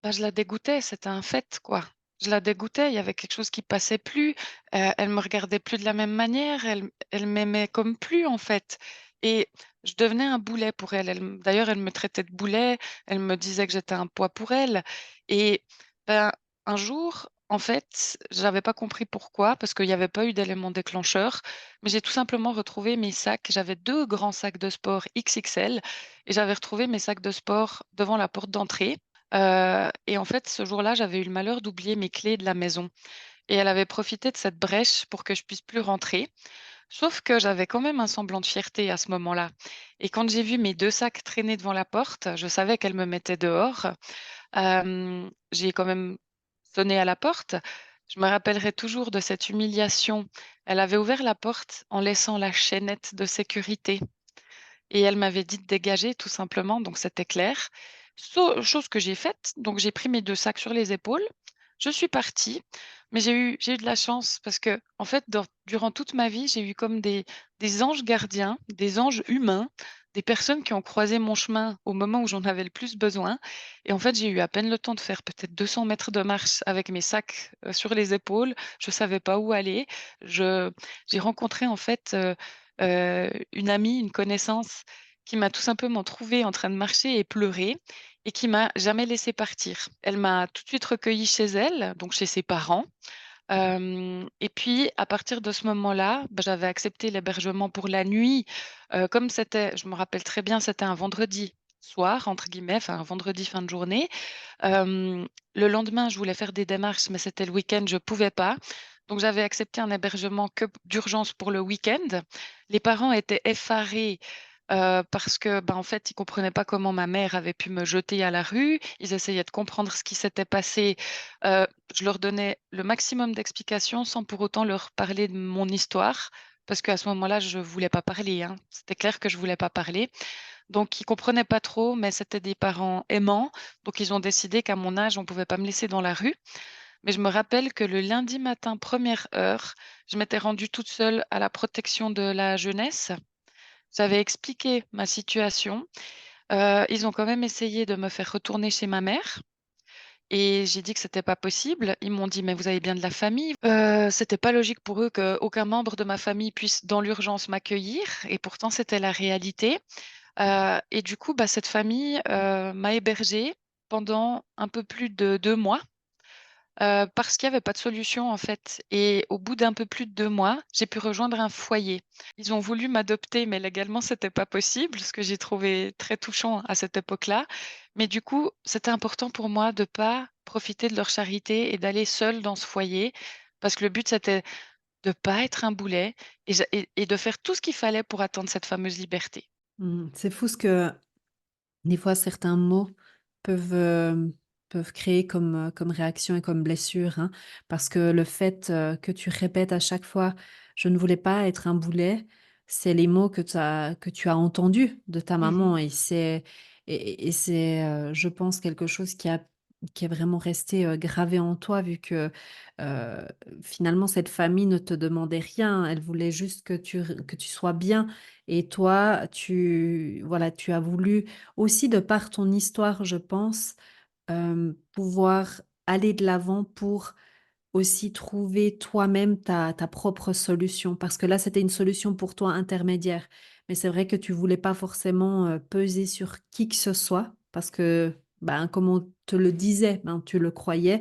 bah, je la dégoûtais, c'était un fait, quoi. Je la dégoûtais, il y avait quelque chose qui passait plus, elle me regardait plus de la même manière, elle m'aimait comme plus, en fait et je devenais un boulet pour elle. D'ailleurs, elle me traitait de boulet, elle me disait que j'étais un poids pour elle et ben, un jour, en fait, j'avais pas compris pourquoi, parce qu'il y avait pas eu d'élément déclencheur, mais j'ai tout simplement retrouvé mes sacs. J'avais 2 grands sacs de sport XXL et j'avais retrouvé mes sacs de sport devant la porte d'entrée. Et en fait, ce jour-là, j'avais eu le malheur d'oublier mes clés de la maison et elle avait profité de cette brèche pour que je puisse plus rentrer. Sauf que j'avais quand même un semblant de fierté à ce moment-là et quand j'ai vu mes 2 sacs traîner devant la porte, je savais qu'elle me mettait dehors. J'ai quand même sonné à la porte. Je me rappellerai toujours de cette humiliation. Elle avait ouvert la porte en laissant la chaînette de sécurité. Et elle m'avait dit de dégager tout simplement, donc c'était clair. Chose que j'ai faite, donc j'ai pris mes 2 sacs sur les épaules, je suis partie, mais j'ai eu de la chance parce que en fait, durant toute ma vie, j'ai eu comme des anges gardiens, des anges humains, des personnes qui ont croisé mon chemin au moment où j'en avais le plus besoin et en fait, j'ai eu à peine le temps de faire peut-être 200 mètres de marche avec mes sacs, sur les épaules. Je savais pas où aller. Je J'ai rencontré en fait, une amie, une connaissance qui m'a tout simplement trouvée en train de marcher et pleurer et qui m'a jamais laissée partir. Elle m'a tout de suite recueillie chez elle, donc chez ses parents. Et puis à partir de ce moment-là, bah, j'avais accepté l'hébergement pour la nuit, comme c'était je me rappelle très bien, c'était un «vendredi soir» entre guillemets, enfin un vendredi fin de journée. Le lendemain, je voulais faire des démarches, mais c'était le week-end, je pouvais pas. Donc j'avais accepté un hébergement que d'urgence pour le week-end. Les parents étaient effarés, parce que, ben, en fait, ils comprenaient pas comment ma mère avait pu me jeter à la rue. Ils essayaient de comprendre ce qui s'était passé. Heu, je leur donnais le maximum d'explications sans pour autant leur parler de mon histoire, parce qu'à ce moment-là, je voulais pas parler, hein. C'était clair que je voulais pas parler. Donc ils comprenaient pas trop, mais c'était des parents aimants, donc ils ont décidé qu'à mon âge, on pouvait pas me laisser dans la rue. Mais je me rappelle que le lundi matin, première heure, je m'étais rendue toute seule à la protection de la jeunesse. J'avais expliqué ma situation. Ils ont quand même essayé de me faire retourner chez ma mère et j'ai dit que c'était pas possible. Ils m'ont dit: «Mais vous avez bien de la famille». C'était pas logique pour eux qu'aucun membre de ma famille puisse, dans l'urgence, m'accueillir et pourtant c'était la réalité. Et du coup, bah, cette famille, m'a hébergée pendant un peu plus de 2 mois, parce qu'il y avait pas de solution, en fait et au bout d'un peu plus de 2 mois, j'ai pu rejoindre un foyer. Ils ont voulu m'adopter, mais légalement, c'était pas possible, ce que j'ai trouvé très touchant à cette époque-là. Mais du coup, c'était important pour moi de pas profiter de leur charité et d'aller seule dans ce foyer, parce que le but, c'était de pas être un boulet et de faire tout ce qu'il fallait pour atteindre cette fameuse liberté. C'est fou ce que des fois certains mots peuvent, peuvent créer comme réaction et comme blessure, hein. Parce que le fait, que tu répètes à chaque fois: «Je ne voulais pas être un boulet», c'est les mots que tu as entendus de ta Mmh. maman et c'est, je pense quelque chose qui est vraiment resté, gravé en toi vu que, heu, finalement cette famille ne te demandait rien. Elle voulait juste que tu sois bien et toi, tu as voulu aussi de par ton histoire, je pense, pouvoir aller de l'avant pour aussi trouver toi-même ta propre solution. Parce que là, c'était une solution pour toi intermédiaire. Mais c'est vrai que tu voulais pas forcément, peser sur qui que ce soit parce que, ben, comme on te le disait, ben, tu le croyais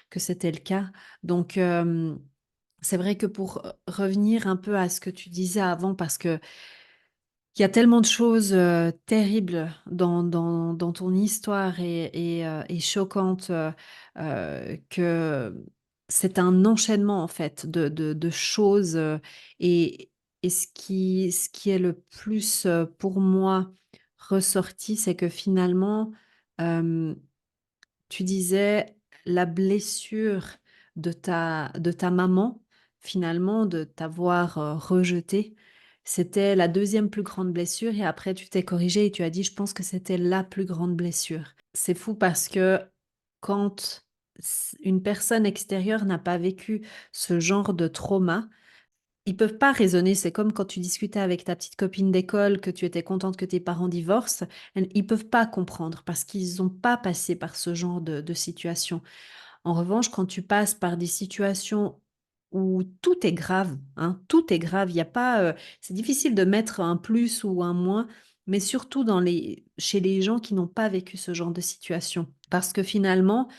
que c'était le cas. Donc, c'est vrai que pour, revenir un peu à ce que tu disais avant parce que il y a tellement de choses, terribles dans ton histoire et choquantes, que c'est un enchaînement en fait de choses, et ce qui est le plus, pour moi ressorti, c'est que finalement, hem tu disais la blessure de ta maman, finalement, de t'avoir, rejetée, c'était la deuxième plus grande blessure et après tu t'es corrigée et tu as dit: «Je pense que c'était la plus grande blessure». C'est fou parce que quand une personne extérieure n'a pas vécu ce genre de trauma, ils peuvent pas raisonner. C'est comme quand tu discutais avec ta petite copine d'école, que tu étais contente que tes parents divorcent. Ils peuvent pas comprendre parce qu'ils ont pas passé par ce genre de situation. En revanche, quand tu passes par des situations où tout est grave, hein, tout est grave, il y a pas, c'est difficile de mettre un plus ou un moins, mais surtout chez les gens qui n'ont pas vécu ce genre de situation. Parce que finalement,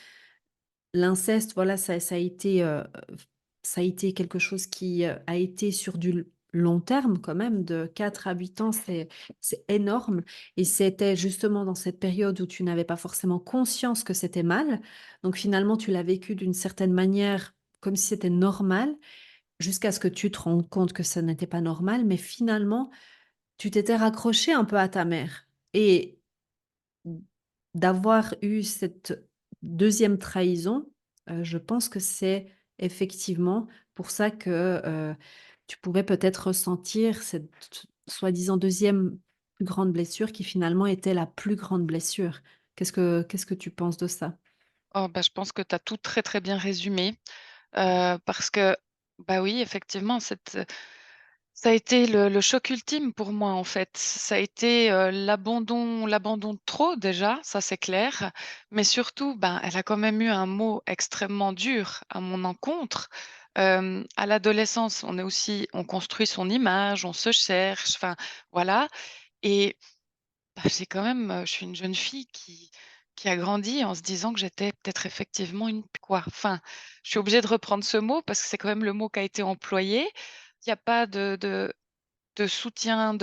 l'inceste, voilà, ça a été quelque chose qui, a été sur du long terme quand même, de 4 habitants, c'est énorme et c'était justement dans cette période où tu n'avais pas forcément conscience que c'était mal. Donc finalement, tu l'as vécu d'une certaine manière comme si c'était normal, jusqu'à ce que tu te rendes compte que ça n'était pas normal, mais finalement, tu t'étais raccroché un peu à ta mère et d'avoir eu cette deuxième trahison, je pense que c'est effectivement pour ça que, tu pouvais peut-être ressentir cette soi-disant deuxième plus grande blessure qui finalement était la plus grande blessure. Qu'est-ce que tu penses de ça? Oh bah, je pense que tu as tout très, très bien résumé, parce que, bah, oui, effectivement, ça a été le choc ultime pour moi, en fait. Ça a été, l'abandon de trop déjà, ça c'est clair, mais surtout, ben, elle a quand même eu un mot extrêmement dur à mon encontre. À l'adolescence, on construit son image, on se cherche, enfin, voilà et bah, j'ai quand même, je suis une jeune fille qui a grandi en se disant que j'étais peut-être effectivement une quoi. Enfin, je suis obligée de reprendre ce mot parce que c'est quand même le mot qui a été employé. Il y a pas de soutien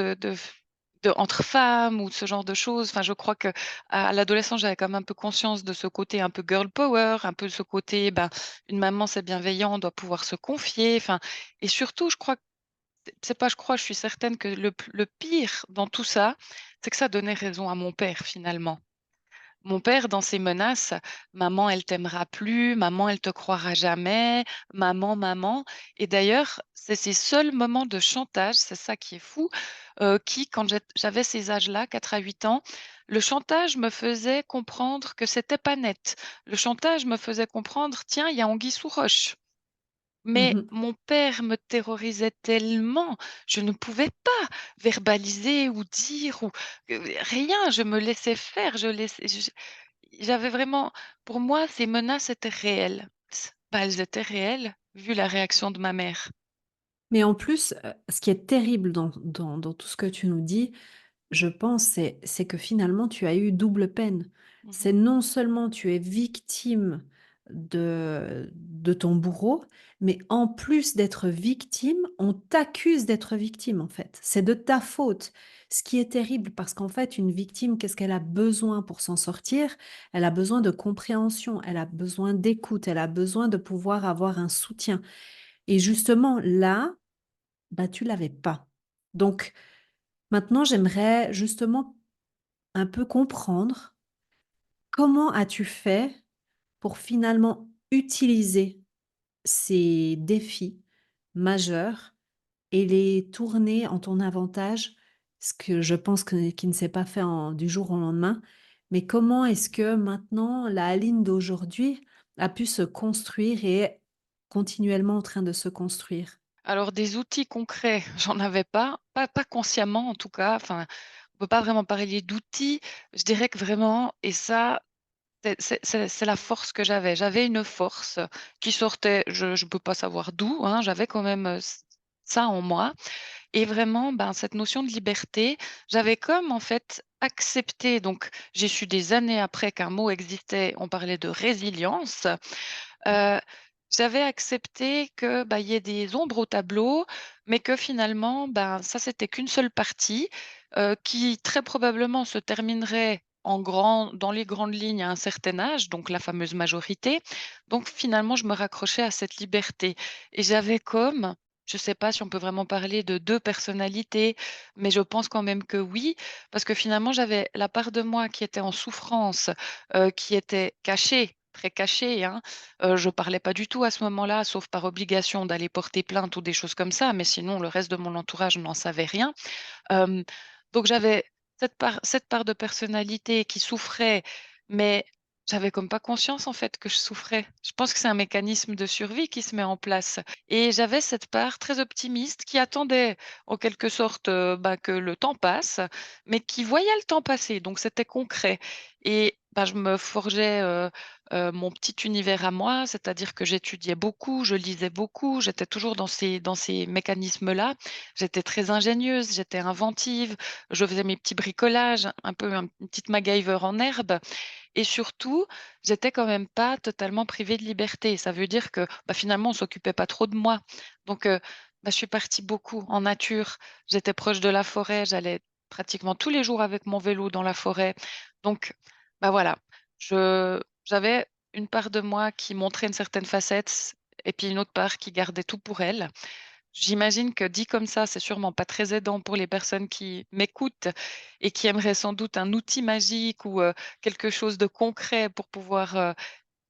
entre femmes ou ce genre de choses. Enfin, je crois qu'à l'adolescence, j'avais quand même un peu conscience de ce côté un peu girl power, un peu ce côté, ben, une maman, c'est bienveillant, on doit pouvoir se confier. Enfin et surtout, je crois que c'est pas je crois, je suis certaine que le pire dans tout ça, c'est que ça donnait raison à mon père, finalement. Mon père, dans ses menaces: «Maman, elle t'aimera plus, maman, elle te croira jamais, maman, maman» et d'ailleurs, c'est ces seuls moments de chantage, c'est ça qui est fou, qui, quand j'avais ces âges-là, 4 à 8 ans, le chantage me faisait comprendre que c'était pas net. Le chantage me faisait comprendre: «Tiens, il y a anguille sous roche». Mais Mmh. mon père me terrorisait tellement, je ne pouvais pas verbaliser ou dire ou rien, je me laissais faire, j'avais vraiment pour moi, ces menaces étaient réelles. Bah, elles étaient réelles, vu la réaction de ma mère. Mais en plus, ce qui est terrible dans tout ce que tu nous dis, je pense, c'est que finalement tu as eu double peine. Mmh. C'est non seulement tu es victime de ton bourreau, mais en plus d'être victime, on t'accuse d'être victime, en fait. C'est de ta faute. Ce qui est terrible parce qu'en fait, une victime, qu'est-ce qu'elle a besoin pour s'en sortir? Elle a besoin de compréhension, elle a besoin d'écoute, elle a besoin de pouvoir avoir un soutien. Et justement là, bah, tu l'avais pas. Donc maintenant, j'aimerais justement un peu comprendre comment as-tu fait pour finalement utiliser ces défis majeurs et les tourner en ton avantage? Ce que je pense que qui ne s'est pas fait en du jour au lendemain. Mais comment est-ce que maintenant la Aline d'aujourd'hui a pu se construire et est continuellement en train de se construire? Alors des outils concrets, j'en avais pas consciemment en tout cas, enfin, on peut pas vraiment parler d'outils. Je dirais que vraiment et ça, c'est la force que j'avais. J'avais une force qui sortait, je peux pas savoir d'où, hein, j'avais quand même, ça en moi et vraiment, ben, cette notion de liberté, j'avais comme en fait accepté donc j'ai su des années après qu'un mot existait, on parlait de résilience. Heu, J'avais accepté que, bah, il y ait des ombres au tableau, mais que finalement, ben, ça c'était qu'une seule partie, qui très probablement se terminerait dans les grandes lignes à un certain âge, donc la fameuse majorité. Donc finalement, je me raccrochais à cette liberté et j'avais comme, je ne sais pas si on peut vraiment parler de 2 personnalités, mais je pense quand même que oui, parce que finalement j'avais la part de moi qui était en souffrance, qui était cachée, très cachée, hein. Je parlais pas du tout à ce moment-là, sauf par obligation d'aller porter plainte ou des choses comme ça, mais sinon le reste de mon entourage n'en savait rien. Hem, donc j'avais cette part de personnalité qui souffrait, mais j'avais comme pas conscience en fait que je souffrais. Je pense que c'est un mécanisme de survie qui se met en place et j'avais cette part très optimiste qui attendait en quelque sorte, bah, que le temps passe, mais qui voyait le temps passer, donc c'était concret et bah, je me forgeais, mon petit univers à moi, c'est-à-dire que j'étudiais beaucoup, je lisais beaucoup, j'étais toujours dans ces mécanismes-là. J'étais très ingénieuse, j'étais inventive, je faisais mes petits bricolages, un peu une petite MacGyver en herbe et surtout, j'étais quand même pas totalement privée de liberté. Ça veut dire que, bah, finalement, on s'occupait pas trop de moi. Donc, bah, je suis partie beaucoup en nature. J'étais proche de la forêt, j'allais pratiquement tous les jours avec mon vélo dans la forêt. Donc, bah, voilà, j'avais une part de moi qui montrait une certaine facette et puis une autre part qui gardait tout pour elle. J'imagine que dit comme ça, c'est sûrement pas très aidant pour les personnes qui m'écoutent et qui aimeraient sans doute un outil magique ou, quelque chose de concret pour pouvoir,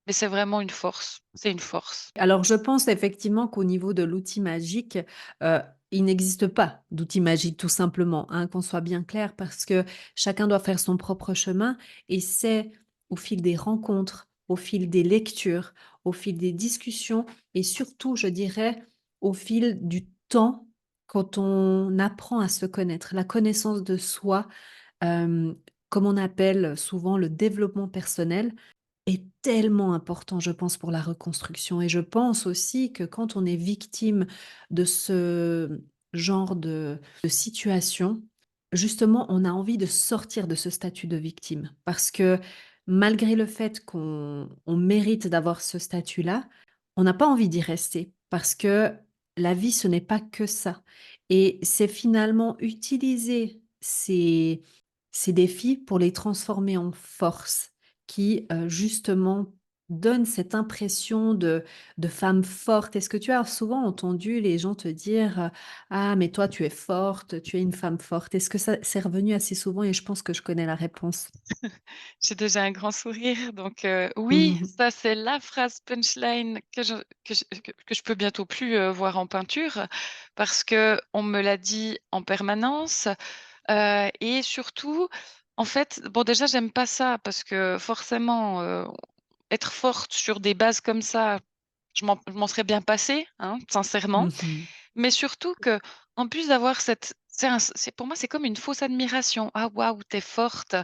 mais c'est vraiment une force, c'est une force. Alors, je pense effectivement qu'au niveau de l'outil magique, heu, il n'existe pas d'outil magique tout simplement, hein, qu'on soit bien clair parce que chacun doit faire son propre chemin et c'est au fil des rencontres, au fil des lectures, au fil des discussions et surtout, je dirais, au fil du temps, quand on apprend à se connaître. La connaissance de soi, hem, comme on appelle souvent le développement personnel, est tellement important, je pense, pour la reconstruction et je pense aussi que quand on est victime de ce genre de situation, justement, on a envie de sortir de ce statut de victime. Parce que malgré le fait qu'on mérite d'avoir ce statut-là, on n'a pas envie d'y rester parce que la vie, ce n'est pas que ça et c'est finalement utiliser ces défis pour les transformer en force qui, justement donne cette impression de femme forte. Est-ce que tu as souvent entendu les gens te dire, «Ah mais toi tu es forte, tu es une femme forte». Est-ce que ça c'est revenu assez souvent et je pense que je connais la réponse? J'ai déjà un grand sourire donc oui, Mmh. ça c'est la phrase punchline que je peux bientôt plus, voir en peinture parce que on me l'a dit en permanence, et surtout, en fait, bon déjà j'aime pas ça parce que forcément, être forte sur des bases comme ça, je m'en serais bien passée, hein, sincèrement. Mmh. Mais surtout que en plus d'avoir cette c'est pour moi, c'est comme une fausse admiration. «Ah waouh, tu es forte!»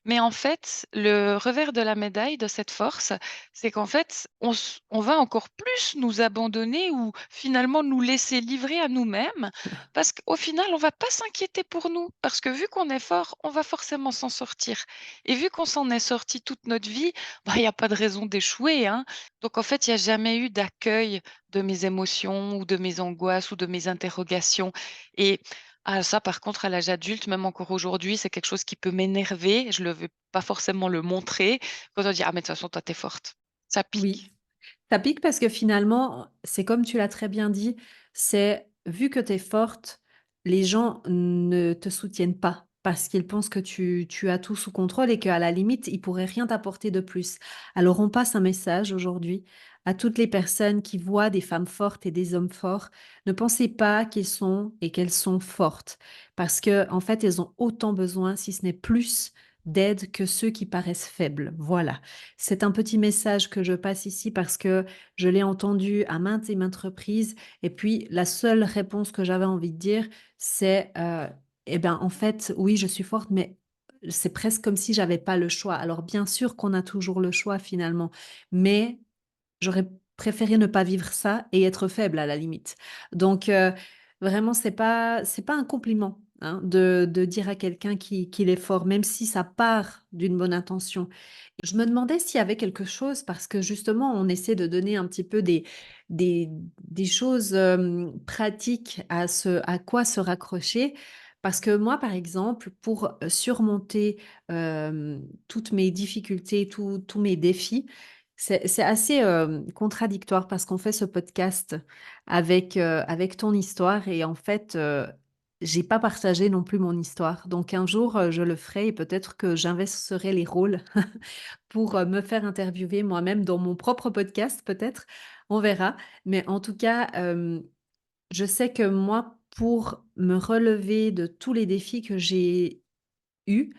mais en fait, le revers de la médaille de cette force, c'est qu'en fait, on va encore plus nous abandonner ou finalement nous laisser livrer à nous-mêmes parce qu'au final, on va pas s'inquiéter pour nous parce que vu qu'on est fort, on va forcément s'en sortir et vu qu'on s'en est sorti toute notre vie, bah, il y a pas de raison d'échouer, hein. Donc en fait, il y a jamais eu d'accueil de mes émotions ou de mes angoisses ou de mes interrogations et ça par contre à l'âge adulte, même encore aujourd'hui, c'est quelque chose qui peut m'énerver, je ne veux pas forcément le montrer, quand on dit: «Ah mais de toute façon toi tu es forte». Ça Oui. pique. Ça pique parce que finalement, c'est comme tu l'as très bien dit, c'est vu que tu es forte, les gens ne te soutiennent pas parce qu'ils pensent que tu as tout sous contrôle et qu'à la limite, ils pourraient rien t'apporter de plus. Alors on passe un message aujourd'hui à toutes les personnes qui voient des femmes fortes et des hommes forts. Ne pensez pas qu'ils sont et qu'elles sont fortes parce que en fait, elles ont autant besoin, si ce n'est plus, d'aide que ceux qui paraissent faibles. Voilà. C'est un petit message que je passe ici parce que je l'ai entendu à maintes et maintes reprises. Et puis, la seule réponse que j'avais envie de dire, c'est, eh ben, en fait, oui, je suis forte, mais c'est presque comme si j'avais pas le choix. Alors, bien sûr qu'on a toujours le choix finalement, mais j'aurais préféré ne pas vivre ça et être faible à la limite. Donc, vraiment, c'est pas un compliment, hein, de dire à quelqu'un qu'il est fort, même si ça part d'une bonne intention. Je me demandais s'il y avait quelque chose parce que justement, on essaie de donner un petit peu des des choses, pratiques à quoi se raccrocher. Parce que moi, par exemple, pour, surmonter, toutes mes difficultés, tous mes défis, c'est assez, contradictoire parce qu'on fait ce podcast avec ton histoire et en fait, j'ai pas partagé non plus mon histoire. Donc un jour, je le ferai et peut-être que j'inverserai les rôles pour, me faire interviewer moi-même dans mon propre podcast peut-être, on verra. Mais en tout cas, je sais que moi, pour me relever de tous les défis que j'ai eus,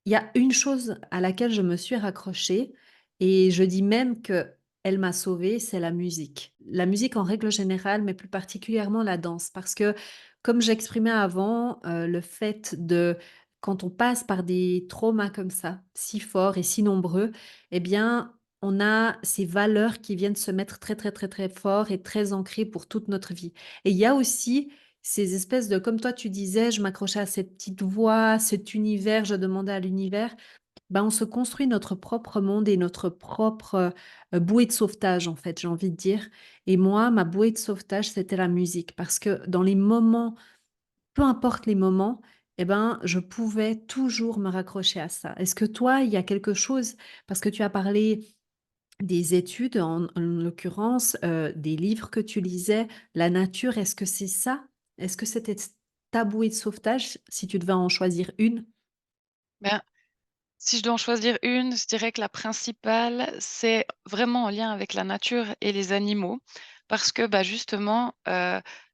il y a une chose à laquelle je me suis raccrochée et je dis même qu'elle m'a sauvée, c'est la musique. La musique en règle générale, mais plus particulièrement la danse. Parce que, comme j'exprimais avant, le fait de quand on passe par des traumas comme ça, si forts et si nombreux, eh bien, on a ces valeurs qui viennent se mettre très, très, très, très fort et très ancrées pour toute notre vie. Et il y a aussi ces espèces de comme toi tu disais, je m'accrochais à cette petite voix, cet univers, je demandais à l'univers. Ben, on se construit notre propre monde et notre propre, bouée de sauvetage, en fait, j'ai envie de dire. Et moi, ma bouée de sauvetage, c'était la musique parce que dans les moments, peu importe les moments, eh ben, je pouvais toujours me raccrocher à ça. Est-ce que toi, il y a quelque chose parce que tu as parlé des études, en l'occurrence, des livres que tu lisais, la nature, est-ce que c'est ça? Est-ce que c'était ta bouée de sauvetage, si tu devais en choisir une? Ben, si je dois en choisir une, je dirais que la principale, c'est vraiment en lien avec la nature et les animaux. Parce que, bah, justement,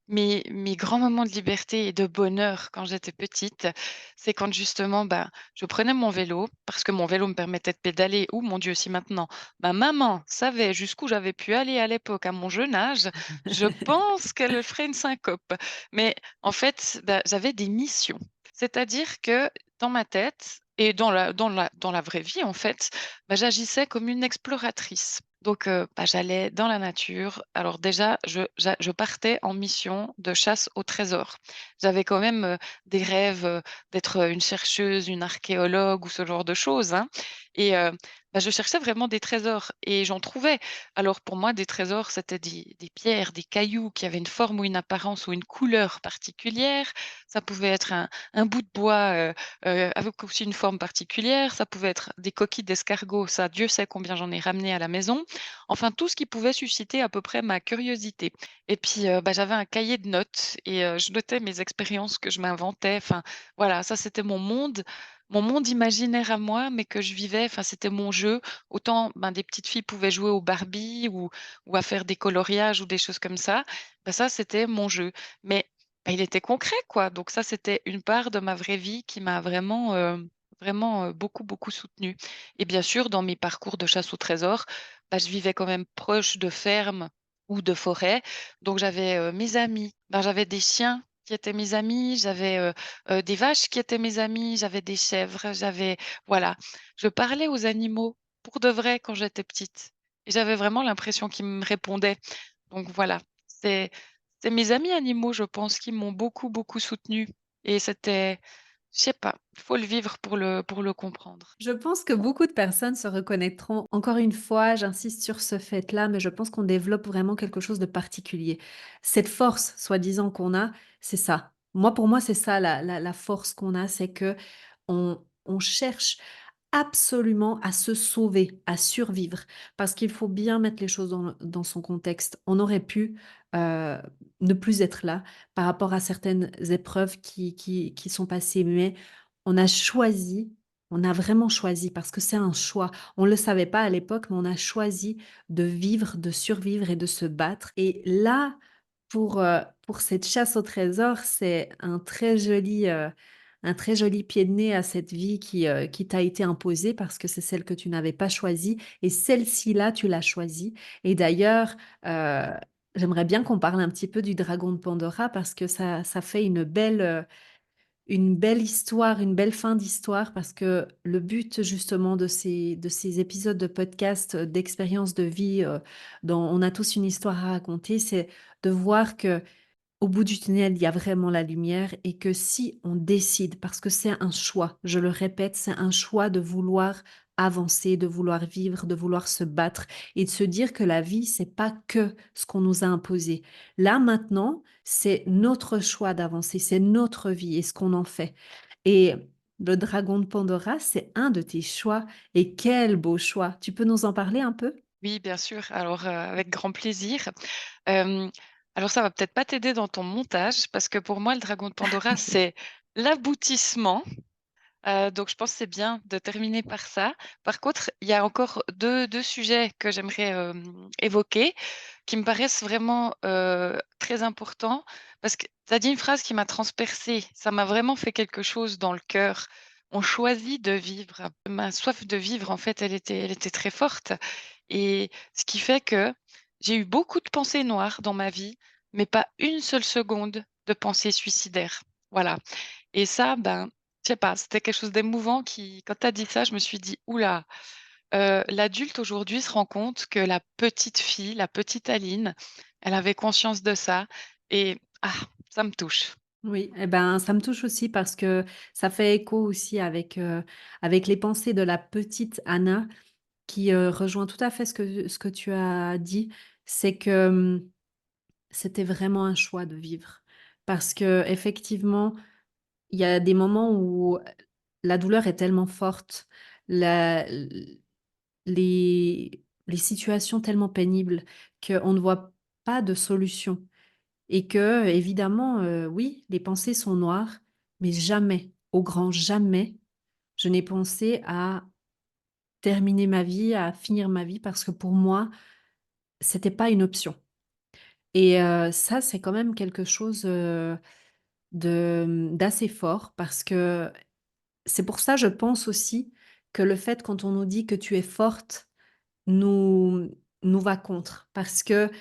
mes grands moments de liberté et de bonheur quand j'étais petite, c'est quand justement, bah, je prenais mon vélo, parce que mon vélo me permettait de pédaler. Ou mon Dieu, si maintenant ma maman savait jusqu'où j'avais pu aller à l'époque, à mon jeune âge, je pense qu'elle ferait une syncope. Mais en fait, bah, j'avais des missions. C'est-à-dire que dans ma tête et dans la vraie vie, en fait, bah, j'agissais comme une exploratrice. Donc, bah, j'allais dans la nature. Alors déjà, je partais en mission de chasse au trésor. J'avais quand même, des rêves, d'être, une chercheuse, une archéologue ou ce genre de choses, hein, et bah, je cherchais vraiment des trésors et j'en trouvais. Alors pour moi, des trésors, c'était des pierres, des cailloux qui avaient une forme ou une apparence ou une couleur particulière. Ça pouvait être un bout de bois, avec aussi une forme particulière. Ça pouvait être des coquilles d'escargot, ça, Dieu sait combien j'en ai ramené à la maison. Enfin, tout ce qui pouvait susciter à peu près ma curiosité. Et puis, bah, j'avais un cahier de notes et je notais mes expériences que je m'inventais. Enfin, voilà, ça, c'était mon monde imaginaire à moi, mais que je vivais. Enfin, c'était mon jeu. Autant, ben, des petites filles pouvaient jouer au Barbie ou à faire des coloriages ou des choses comme ça. Bah, ça, c'était mon jeu. Mais bah, il était concret, quoi. Donc ça, c'était une part de ma vraie vie qui m'a vraiment, vraiment, beaucoup, beaucoup soutenue. Et bien sûr, dans mes parcours de chasse au trésor, bah, je vivais quand même proche de fermes ou de forêts. Donc j'avais, mes amis, ben, j'avais des chiens qui étaient mes amis, j'avais, des vaches qui étaient mes amis, j'avais des chèvres, j'avais voilà. Je parlais aux animaux pour de vrai quand j'étais petite et j'avais vraiment l'impression qu'ils me répondaient. Donc voilà, c'est c'est mes amis animaux, je pense, qui m'ont beaucoup, beaucoup soutenue et c'était je sais pas, il faut le vivre pour le comprendre. Je pense que beaucoup de personnes se reconnaîtront. Encore une fois, j'insiste sur ce fait-là, mais je pense qu'on développe vraiment quelque chose de particulier. Cette force, soi-disant, qu'on a, c'est ça. Moi, pour moi, c'est ça la force qu'on a, c'est que on cherche. absolument à se sauver, à survivre, parce qu'il faut bien mettre les choses dans son contexte. On aurait pu, heu, ne plus être là par rapport à certaines épreuves qui sont passées, mais on a choisi, on a vraiment choisi parce que c'est un choix. On ne le savait pas à l'époque, mais on a choisi de vivre, de survivre et de se battre et là, pour cette chasse au trésor, c'est un très joli pied de nez à cette vie qui t'a été imposée parce que c'est celle que tu n'avais pas choisie et celle-ci-là, tu l'as choisie et d'ailleurs, heu, j'aimerais bien qu'on parle un petit peu du dragon de Pandora parce que ça fait une belle histoire, une belle fin d'histoire parce que le but justement de ces épisodes de podcast, d'expériences de vie, dont on a tous une histoire à raconter, c'est de voir que au bout du tunnel, il y a vraiment la lumière et que si on décide, parce que c'est un choix, je le répète, c'est un choix de vouloir avancer, de vouloir vivre, de vouloir se battre et de se dire que la vie, c'est pas que ce qu'on nous a imposé. Là, maintenant, c'est notre choix d'avancer, c'est notre vie et ce qu'on en fait. Et le dragon de Pandora, c'est un de tes choix et quel beau choix. Tu peux nous en parler un peu? Oui, bien sûr, alors, avec grand plaisir. Hem, alors ça va peut-être pas t'aider dans ton montage parce que pour moi, le dragon de Pandora, c'est l'aboutissement. Donc je pense que c'est bien de terminer par ça. Par contre, il y a encore deux sujets que j'aimerais, évoquer, qui me paraissent vraiment, très importants. Parce que tu as dit une phrase qui m'a transpercée, ça m'a vraiment fait quelque chose dans le cœur. On choisit de vivre. Ma soif de vivre, en fait, elle était très forte et ce qui fait que j'ai eu beaucoup de pensées noires dans ma vie, mais pas une seule seconde de pensée suicidaire. Voilà. Et ça, ben, je sais pas, c'était quelque chose d'émouvant qui quand tu as dit ça, je me suis dit: «Ouh là, l'adulte aujourd'hui se rend compte que la petite fille, la petite Aline, elle avait conscience de ça» et ça me touche. Oui, et ben, ça me touche aussi parce que ça fait écho aussi avec les pensées de la petite Anna qui, rejoint tout à fait ce que tu as dit. C'est que, c'était vraiment un choix de vivre. Parce que effectivement, il y a des moments où la douleur est tellement forte, la les situations tellement pénibles qu'on ne voit pas de solution. Et que évidemment, oui, les pensées sont noires, mais jamais, au grand jamais, je n'ai pensé à terminer ma vie, à finir ma vie parce que pour moi, c'était pas une option et ça, c'est quand même quelque chose, d'assez fort parce que c'est pour ça, je pense aussi que le fait quand on nous dit que tu es forte nous nous va contre parce que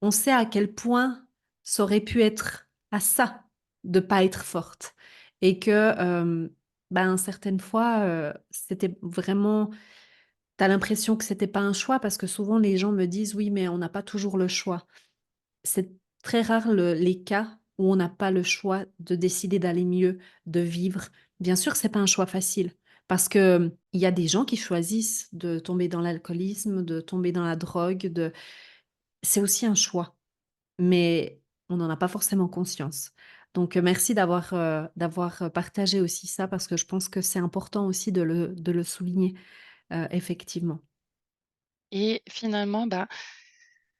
on sait à quel point ça aurait pu être à ça, de pas être forte et que, ben, certaines fois, c'était vraiment tu as l'impression que c'était pas un choix parce que souvent les gens me disent: «Oui, mais on n'a pas toujours le choix». C'est très rare les cas où on n'a pas le choix de décider d'aller mieux, de vivre. Bien sûr, c'est pas un choix facile parce que, il y a des gens qui choisissent de tomber dans l'alcoolisme, de tomber dans la drogue, de c'est aussi un choix. Mais on n'en a pas forcément conscience. Donc, merci d'avoir partagé aussi ça parce que je pense que c'est important aussi de le souligner, effectivement. Et finalement, bah,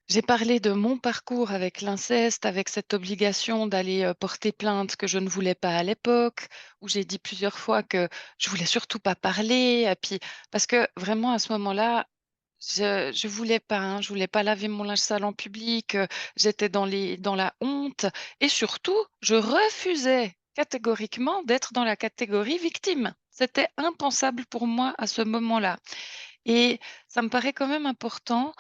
j'ai parlé de mon parcours avec l'inceste, avec cette obligation d'aller, porter plainte que je ne voulais pas à l'époque, où j'ai dit plusieurs fois que je voulais surtout pas parler et puis parce que vraiment à ce moment-là, je voulais pas, hein, je voulais pas laver mon linge sale en public, j'étais dans la honte et surtout, je refusais catégoriquement d'être dans la catégorie victime. C'était impensable pour moi à ce moment-là. Et ça me paraît quand même important,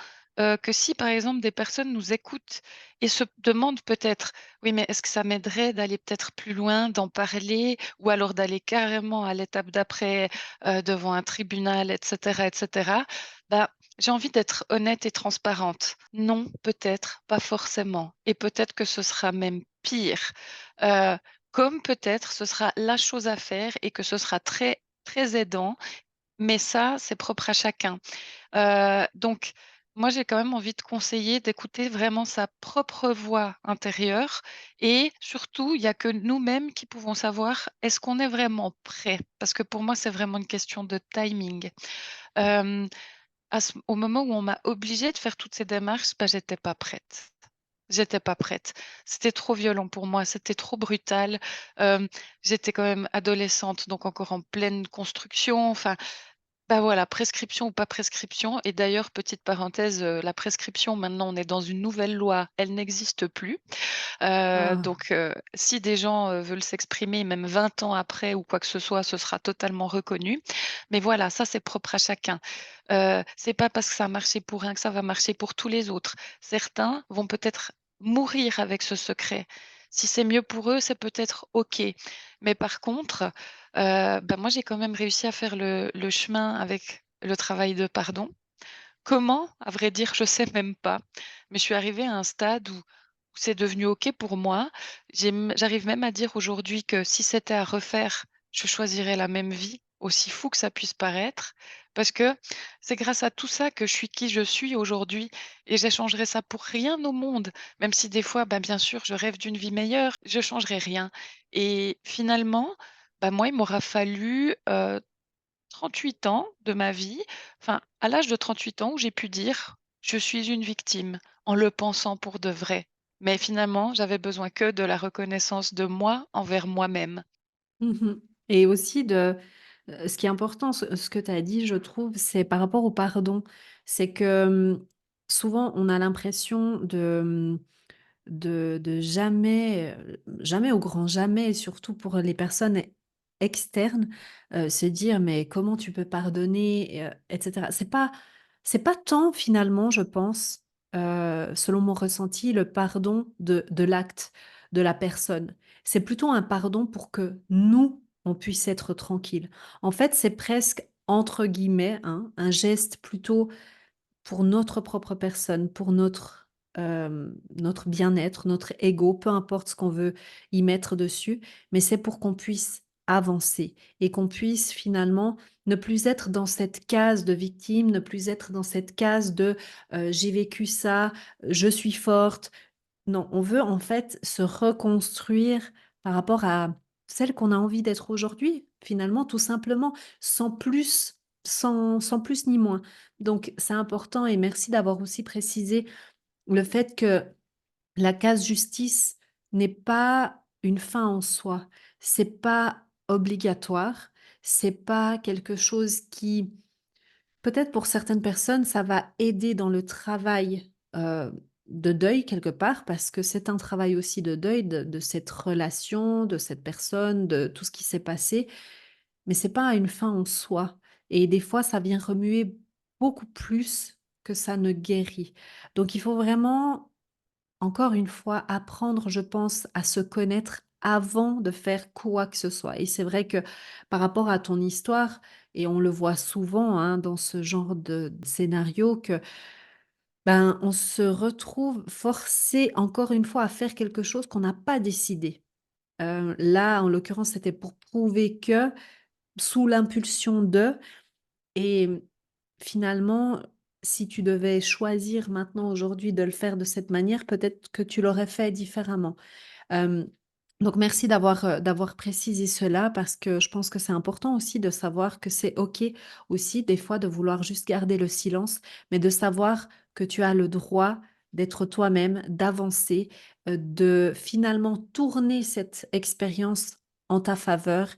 que si, par exemple, des personnes nous écoutent et se demandent peut-être: «Oui, mais est-ce que ça m'aiderait d'aller peut-être plus loin, d'en parler ou alors d'aller carrément à l'étape d'après, devant un tribunal?» et cetera. Bah, j'ai envie d'être honnête et transparente. Non, peut-être, pas forcément et peut-être que ce sera même pire. Heu, Comme peut-être ce sera la chose à faire et que ce sera très, très aidant mais ça, c'est propre à chacun. Donc moi, j'ai quand même envie de conseiller d'écouter vraiment sa propre voix intérieure et surtout, il y a que nous-mêmes qui pouvons savoir est-ce qu'on est vraiment prêt? Parce que pour moi, c'est vraiment une question de timing. Hem, au moment où on m'a obligée de faire toutes ces démarches, bah, j'étais pas prête. J'étais pas prête. C'était trop violent pour moi, c'était trop brutal. Hem, J'étais quand même adolescente, donc encore en pleine construction, enfin bah, voilà, prescription ou pas prescription et d'ailleurs, petite parenthèse, la prescription, maintenant, on est dans une nouvelle loi, elle n'existe plus. Ah. Donc si des gens, veulent s'exprimer, même 20 ans après ou quoi que ce soit, ce sera totalement reconnu. Mais voilà, ça, c'est propre à chacun. C'est pas parce que ça a marché pour un que ça va marcher pour tous les autres. Certains vont peut-être mourir avec ce secret. Si c'est mieux pour eux, c'est peut-être OK. Mais par contre, bah, moi, j'ai quand même réussi à faire le chemin avec le travail de pardon. Comment? À vrai dire, je sais même pas. Mais je suis arrivée à un stade où c'est devenu OK pour moi. J'arrive même à dire aujourd'hui que si c'était à refaire, je choisirais la même vie, aussi fou que ça puisse paraître, parce que c'est grâce à tout ça que je suis qui je suis aujourd'hui et j'échangerais ça pour rien au monde. Même si des fois, bah, bien sûr, je rêve d'une vie meilleure, je changerais rien et finalement, bah, moi, il m'aura fallu, 38 ans de ma vie, enfin, à l'âge de 38 ans où j'ai pu dire: «Je suis une victime», en le pensant pour de vrai. Mais finalement, j'avais besoin que de la reconnaissance de moi envers moi-même. Mmh. Et aussi ce qui est important, ce que tu as dit, je trouve, c'est par rapport au pardon. C'est que, souvent, on a l'impression de jamais, jamais au grand jamais, et surtout pour les personnes externes, se dire: «Mais comment tu peux pardonner?» et cetera. C'est pas tant finalement, je pense, selon mon ressenti, le pardon de l'acte, de la personne. C'est plutôt un pardon pour que nous, on puisse être tranquilles. En fait, c'est presque entre guillemets, hein, un geste plutôt pour notre propre personne, pour notre bien-être, notre ego, peu importe ce qu'on veut y mettre dessus, mais c'est pour qu'on puisse avancer et qu'on puisse finalement ne plus être dans cette case de victime, ne plus être dans cette case de, «J'ai vécu ça, je suis forte». Non, on veut en fait se reconstruire par rapport à celle qu'on a envie d'être aujourd'hui, finalement, tout simplement, sans plus ni moins. Donc c'est important et merci d'avoir aussi précisé le fait que la case justice n'est pas une fin en soi. C'est pas obligatoire, c'est pas quelque chose qui peut-être pour certaines personnes, ça va aider dans le travail, de deuil quelque part, parce que c'est un travail aussi de deuil de cette relation, de cette personne, de tout ce qui s'est passé, mais c'est pas une fin en soi et des fois ça vient remuer beaucoup plus que ça ne guérit. Donc il faut vraiment encore une fois, apprendre, je pense, à se connaître avant de faire quoi que ce soit. Et c'est vrai que par rapport à ton histoire, et on le voit souvent hein, dans ce genre de scénario, que ben on se retrouve forcé encore une fois à faire quelque chose qu'on n'a pas décidé. Là, en l'occurrence, c'était pour prouver que sous l'impulsion de, et finalement, si tu devais choisir maintenant aujourd'hui de le faire de cette manière, peut-être que tu l'aurais fait différemment. Hem, donc merci d'avoir précisé cela parce que je pense que c'est important aussi de savoir que c'est OK aussi des fois de vouloir juste garder le silence, mais de savoir que tu as le droit d'être toi-même, d'avancer, de finalement tourner cette expérience en ta faveur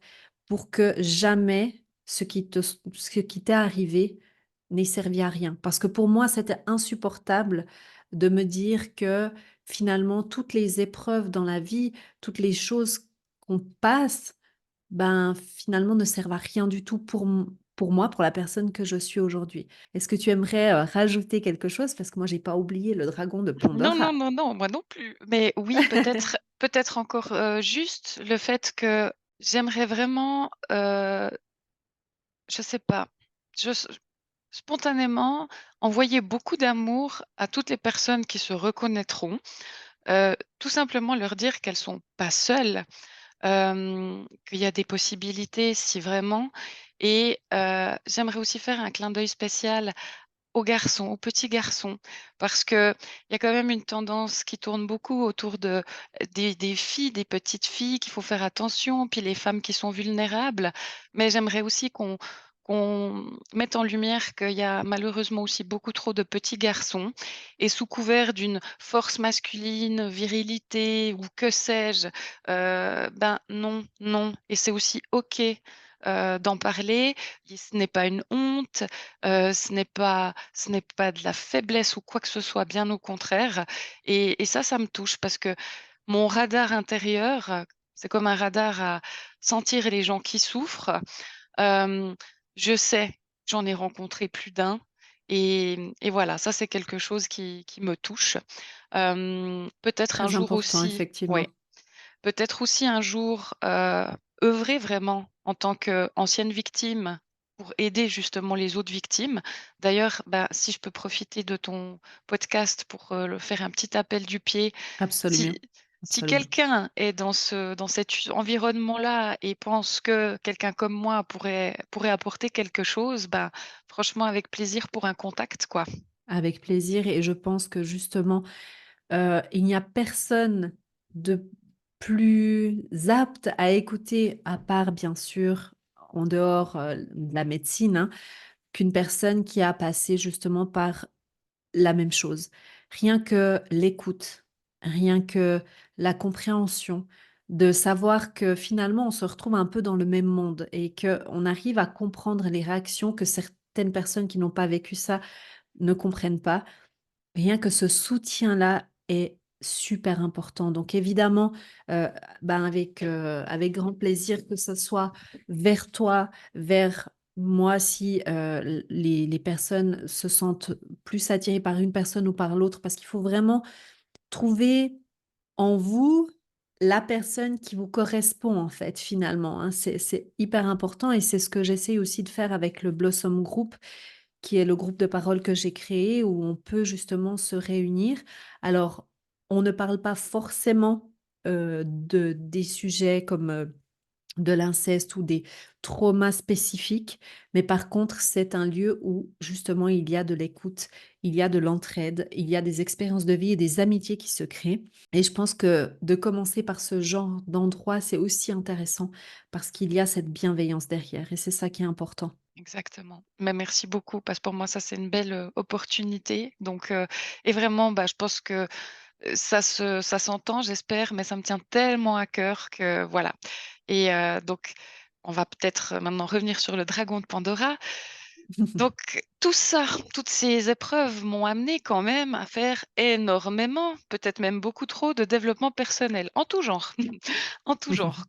pour que jamais ce qui t'est arrivé n'ait servi à rien. Parce que pour moi, c'était insupportable de me dire que finalement, toutes les épreuves dans la vie, toutes les choses qu'on passe, ben, finalement ne servent à rien du tout pour moi, pour la personne que je suis aujourd'hui. Est-ce que tu aimerais, rajouter quelque chose? Parce que moi j'ai pas oublié le dragon de Non, non, Pandora. non, non, moi non plus. Mais oui, peut-être encore, juste le fait que j'aimerais vraiment, je sais pas, je s spontanément envoyer beaucoup d'amour à toutes les personnes qui se reconnaîtront, tout simplement leur dire qu'elles sont pas seules. Qu'il y a des possibilités si vraiment et j'aimerais aussi faire un clin d'œil spécial aux garçons, aux petits garçons, parce qu'il y a quand même une tendance qui tourne beaucoup autour de des filles, des petites filles qu'il faut faire attention, puis les femmes qui sont vulnérables. Mais j'aimerais aussi qu'on mette en lumière qu'il y a malheureusement aussi beaucoup trop de petits garçons et sous couvert d'une force masculine, virilité ou que sais-je, ben non, non et c'est aussi OK, d'en parler. Et ce n'est pas une honte, ce n'est pas de la faiblesse ou quoi que ce soit, bien au contraire et ça me touche parce que mon radar intérieur, c'est comme un radar à sentir les gens qui souffrent. Hem, je sais, j'en ai rencontré plus d'un et voilà, ça c'est quelque chose qui me touche. Peut-être un Très jour important, aussi ouais. effectivement. Peut-être aussi un jour, œuvrer vraiment en tant qu'ancienne victime pour aider justement les autres victimes. D'ailleurs, bah, si je peux profiter de ton podcast pour, le faire un petit appel du pied, Absolument, si si absolument. quelqu'un est dans cet environnement-là et pense que quelqu'un comme moi pourrait apporter quelque chose, bah, franchement avec plaisir pour un contact, quoi. Avec plaisir et je pense que justement, il n'y a personne de plus apte à écouter, à part bien sûr, en dehors, de la médecine, hein, qu'une personne qui a passé justement par la même chose. Rien que l'écoute, rien que la compréhension, de savoir que finalement on se retrouve un peu dans le même monde et qu'on arrive à comprendre les réactions que certaines personnes qui n'ont pas vécu ça ne comprennent pas. Rien que ce soutien-là est super important. Donc évidemment, heu, ben, avec grand plaisir que ce soit vers toi, vers moi si, les personnes se sentent plus attirées par une personne ou par l'autre, parce qu'il faut vraiment trouver en vous la personne qui vous correspond en fait finalement, hein. C'est hyper important et c'est ce que j'essaye aussi de faire avec le Blossom Group qui est le groupe de parole que j'ai créé où on peut justement se réunir. Alors, on ne parle pas forcément, des sujets comme, de l'inceste ou des traumas spécifiques, mais par contre, c'est un lieu où justement il y a de l'écoute, il y a de l'entraide, il y a des expériences de vie et des amitiés qui se créent et je pense que de commencer par ce genre d'endroit, c'est aussi intéressant parce qu'il y a cette bienveillance derrière et c'est ça qui est important. Exactement. Mais merci beaucoup parce que pour moi ça c'est une belle, opportunité donc et vraiment, bah, je pense que, ça s'entend j'espère, mais ça me tient tellement à cœur que voilà et donc on va peut-être maintenant revenir sur le dragon de Pandora. Donc tout ça, toutes ces épreuves m'ont amené quand même à faire énormément, peut-être même beaucoup trop de développement personnel en tout genre, en tout genre.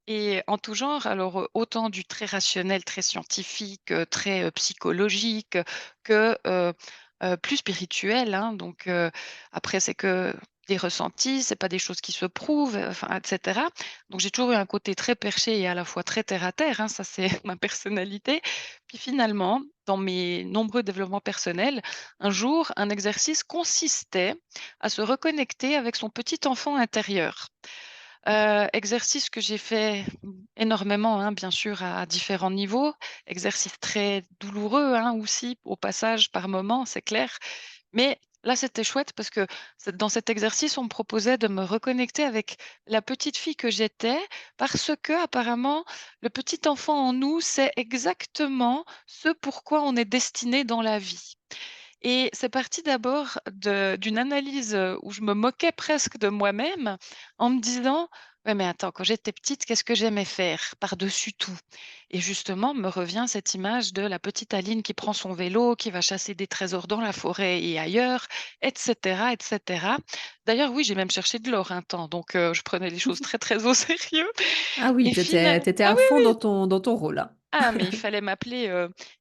Et en tout genre, alors, autant du très rationnel, très scientifique, très, psychologique, que, plus spirituel, hein. Donc, après c'est que des ressentis, c'est pas des choses qui se prouvent, enfin et cetera. Donc j'ai toujours eu un côté très perché et à la fois très terre à terre, hein, ça c'est ma personnalité. Puis finalement, dans mes nombreux développements personnels, un jour, un exercice consistait à se reconnecter avec son petit enfant intérieur. Exercice que j'ai fait, énormément, hein, bien sûr, à différents niveaux. Exercice très douloureux, hein, aussi, au passage, par moments, c'est clair. Mais là, c'était chouette parce que dans cet exercice, on me proposait de me reconnecter avec la petite fille que j'étais parce que apparemment, le petit enfant en nous sait exactement ce pourquoi on est destiné dans la vie. Et c'est parti d'abord d'une analyse, où je me moquais presque de moi-même en me disant: «Ouais, mais attends, quand j'étais petite, qu'est-ce que j'aimais faire par-dessus tout?» Et justement me revient cette image de la petite Aline qui prend son vélo, qui va chasser des trésors dans la forêt et ailleurs et cetera et cetera. D'ailleurs, oui, j'ai même cherché de l'or un temps, donc je prenais les choses très, très au sérieux Ah oui, et tu final étais ah à oui, fond oui! dans ton rôle, là. Ah, mais il fallait m'appeler,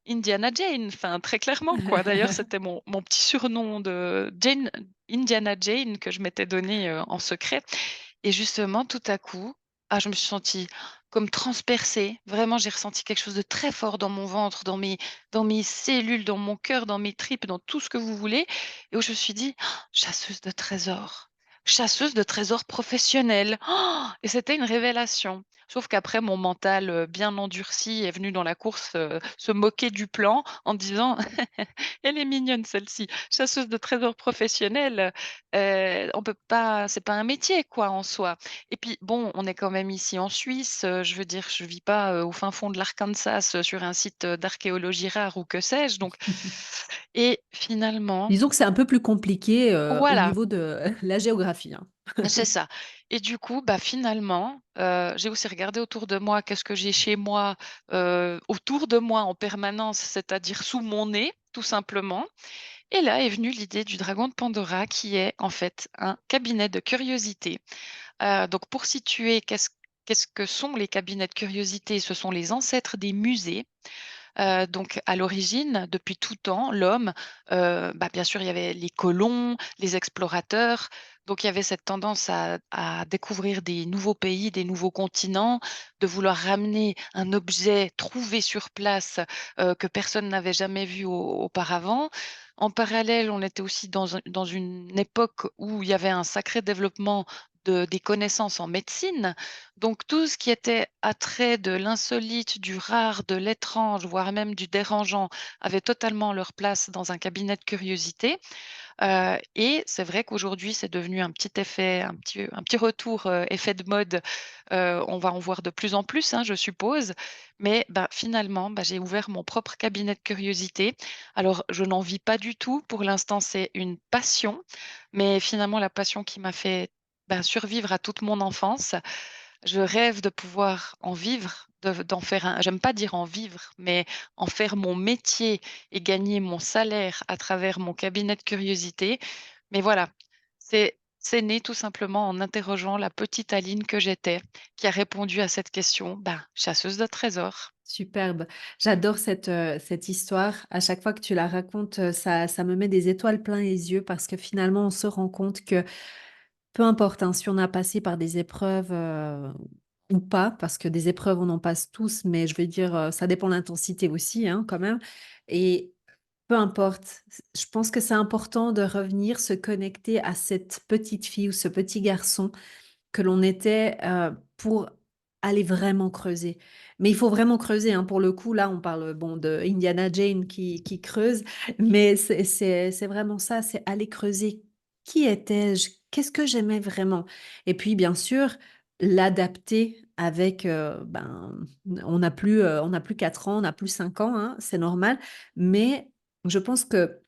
Indiana Jane, enfin très clairement quoi. D'ailleurs, c'était mon petit surnom de Jane Indiana Jane que je m'étais donné, en secret et justement tout à coup, ah je me suis sentie comme transpercée. Vraiment, j'ai ressenti quelque chose de très fort dans mon ventre, dans mes cellules, dans mon cœur, dans mes tripes, dans tout ce que vous voulez et où je me suis dit: «Ah, chasseuse de trésors». chasseuse de trésors professionnelle. Et c'était une révélation. Sauf qu'après, mon mental, bien endurci est venu dans la course, se moquer du plan en disant: «Elle est mignonne celle-ci, chasseuse de trésors professionnelle, on peut pas c'est pas un métier quoi en soi». Et puis bon, on est quand même ici en Suisse, je veux dire, je vis pas, au fin fond de l'Arkansas, sur un site, d'archéologie rare ou que sais-je donc et finalement Disons que c'est un peu plus compliqué, au voilà. niveau de la géographie, hein. C'est ça. Et du coup, bah, finalement, j'ai aussi regardé autour de moi, qu'est-ce que j'ai chez moi, autour de moi en permanence, c'est-à-dire sous mon nez, tout simplement. Et là est venue l'idée du dragon de Pandora qui est en fait un cabinet de curiosités. Donc pour situer, qu'est-ce que sont les cabinets de curiosités? Ce sont les ancêtres des musées. Donc à l'origine, depuis tout temps, l'homme, bah, bien sûr, il y avait les colons, les explorateurs, donc il y avait cette tendance à découvrir des nouveaux pays, des nouveaux continents, de vouloir ramener un objet trouvé sur place, que personne n'avait jamais vu auparavant. En parallèle, on était aussi dans une époque où il y avait un sacré développement des connaissances en médecine. Donc tout ce qui était attrait de l'insolite, du rare, de l'étrange, voire même du dérangeant, avait totalement leur place dans un cabinet de curiosité. Et c'est vrai qu'aujourd'hui, c'est devenu un petit effet, un petit retour, effet de mode. On va en voir de plus en plus, hein, je suppose. Mais bah, finalement, bah, j'ai ouvert mon propre cabinet de curiosité. Alors, je n'en vis pas du tout. Pour l'instant, c'est une passion. Mais finalement, la passion qui m'a fait, bah, survivre à toute mon enfance. Je rêve de pouvoir en vivre, d'en faire un j'aime pas dire en vivre, mais en faire mon métier et gagner mon salaire à travers mon cabinet de curiosité. Mais voilà, c'est né tout simplement en interrogeant la petite Aline que j'étais, qui a répondu à cette question, ben, chasseuse de trésors. Superbe. J'adore cette histoire. À chaque fois que tu la racontes, ça me met des étoiles plein les yeux parce que finalement, on se rend compte que peu importe, hein, si on a passé par des épreuves, ou pas, parce que des épreuves, on en passe tous, mais je veux dire, ça dépend de l'intensité aussi, hein, quand même et peu importe, je pense que c'est important de revenir se connecter à cette petite fille ou ce petit garçon que l'on était, pour aller vraiment creuser. Mais il faut vraiment creuser, hein, pour le coup, là, on parle, bon, de Indiana Jane qui creuse, mais c'est vraiment ça, c'est aller creuser. Qui étais-je? Qu'est-ce que j'aimais vraiment? Et puis, bien sûr, l'adapter avec, ben, on n'a plus 4 ans, on n'a plus 5 ans, hein, c'est normal. Mais je pense que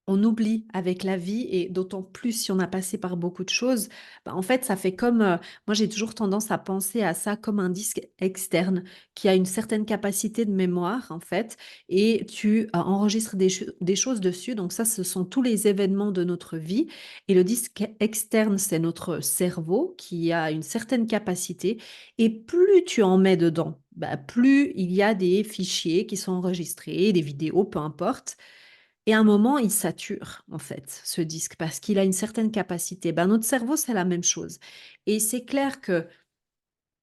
on oublie avec la vie et d'autant plus si on a passé par beaucoup de choses, bah, en fait, ça fait comme, moi j'ai toujours tendance à penser à ça comme un disque externe qui a une certaine capacité de mémoire en fait et tu, enregistres des choses dessus donc ça, ce sont tous les événements de notre vie et le disque externe, c'est notre cerveau qui a une certaine capacité et plus tu en mets dedans, bah, plus il y a des fichiers qui sont enregistrés, des vidéos, peu importe et à un moment, il sature, en fait, ce disque, parce qu'il a une certaine capacité. Ben, notre cerveau, c'est la même chose. Et c'est clair que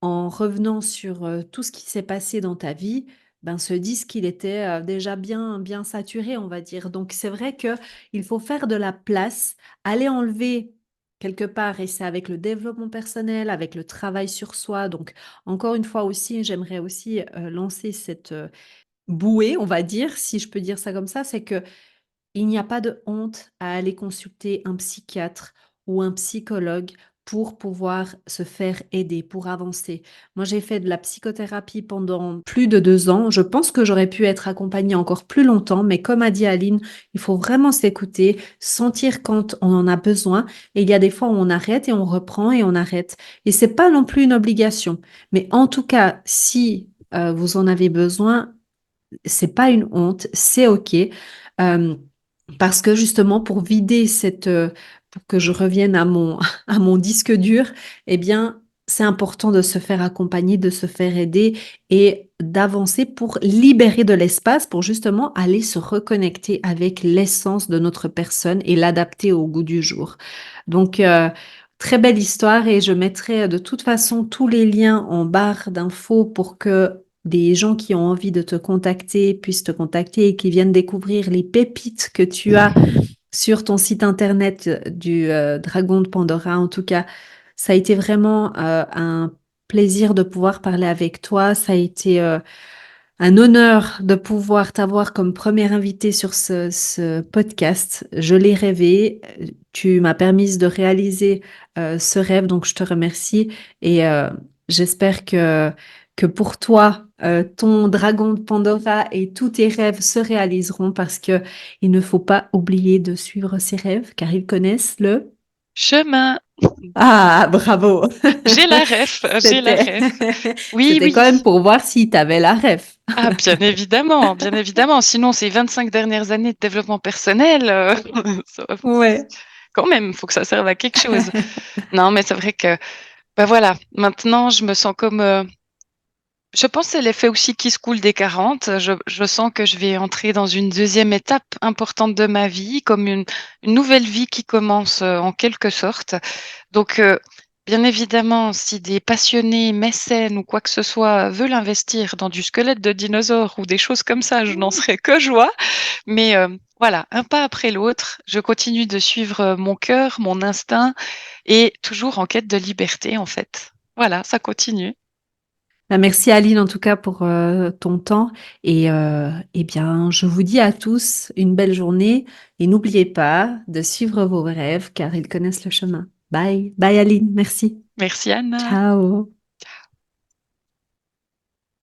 en revenant sur, tout ce qui s'est passé dans ta vie, ben, ce disque, il était, déjà bien saturé, on va dire. Donc c'est vrai que il faut faire de la place, aller enlever quelque part et c'est avec le développement personnel, avec le travail sur soi. Donc encore une fois aussi, j'aimerais aussi, lancer cette, bouée, on va dire, si je peux dire ça comme ça, c'est que il n'y a pas de honte à aller consulter un psychiatre ou un psychologue pour pouvoir se faire aider, pour avancer. Moi, j'ai fait de la psychothérapie pendant plus de 2 ans. Je pense que j'aurais pu être accompagnée encore plus longtemps, mais comme a dit Aline, il faut vraiment s'écouter, sentir quand on en a besoin et il y a des fois où on arrête et on reprend et on arrête et c'est pas non plus une obligation. Mais en tout cas, si, vous en avez besoin, c'est pas une honte, c'est OK. Hem, Parce que justement pour vider cette, pour que je revienne à mon à mon disque dur, eh bien, c'est important de se faire accompagner, de se faire aider et d'avancer pour libérer de l'espace pour justement aller se reconnecter avec l'essence de notre personne et l'adapter au goût du jour. Donc, très belle histoire et je mettrai, de toute façon tous les liens en barre d'infos pour que des gens qui ont envie de te contacter puissent te contacter et qui viennent découvrir les pépites que tu as sur ton site internet du Dragon de Pandora. En tout cas, ça a été vraiment un plaisir de pouvoir parler avec toi. Ça a été un honneur de pouvoir t'avoir comme première invitée sur ce podcast. Je l'ai rêvé. Tu m'as permis de réaliser ce rêve, donc je te remercie. Et j'espère que pour toi, ton dragon de Pandora et tous tes rêves se réaliseront parce que il ne faut pas oublier de suivre ses rêves car ils connaissent le... Chemin. Ah, bravo! J'ai la ref, j'ai la C'était, ref. Oui, c'était oui. quand même pour voir si tu avais la ref. Ah, bien évidemment, bien évidemment. Sinon, ces 25 dernières années de développement personnel, ça- Ouais. quand même, il faut que ça serve à quelque chose. Non, mais c'est vrai que, bah voilà, maintenant, je me sens comme, je pense que c'est l'effet aussi qui se coule des 40. Je sens que je vais entrer dans une deuxième étape importante de ma vie, comme une nouvelle vie qui commence en quelque sorte. Donc, bien évidemment, si des passionnés, mécènes ou quoi que ce soit veulent investir dans du squelette de dinosaure ou des choses comme ça, je n'en serais que joie. Mais voilà, un pas après l'autre, je continue de suivre mon cœur, mon instinct et toujours en quête de liberté, en fait. Voilà, ça continue. Bah, merci Aline en tout cas pour ton temps et eh bien je vous dis à tous une belle journée et n'oubliez pas de suivre vos rêves car ils connaissent le chemin. Bye, bye Aline, merci. Merci Anna. Ciao.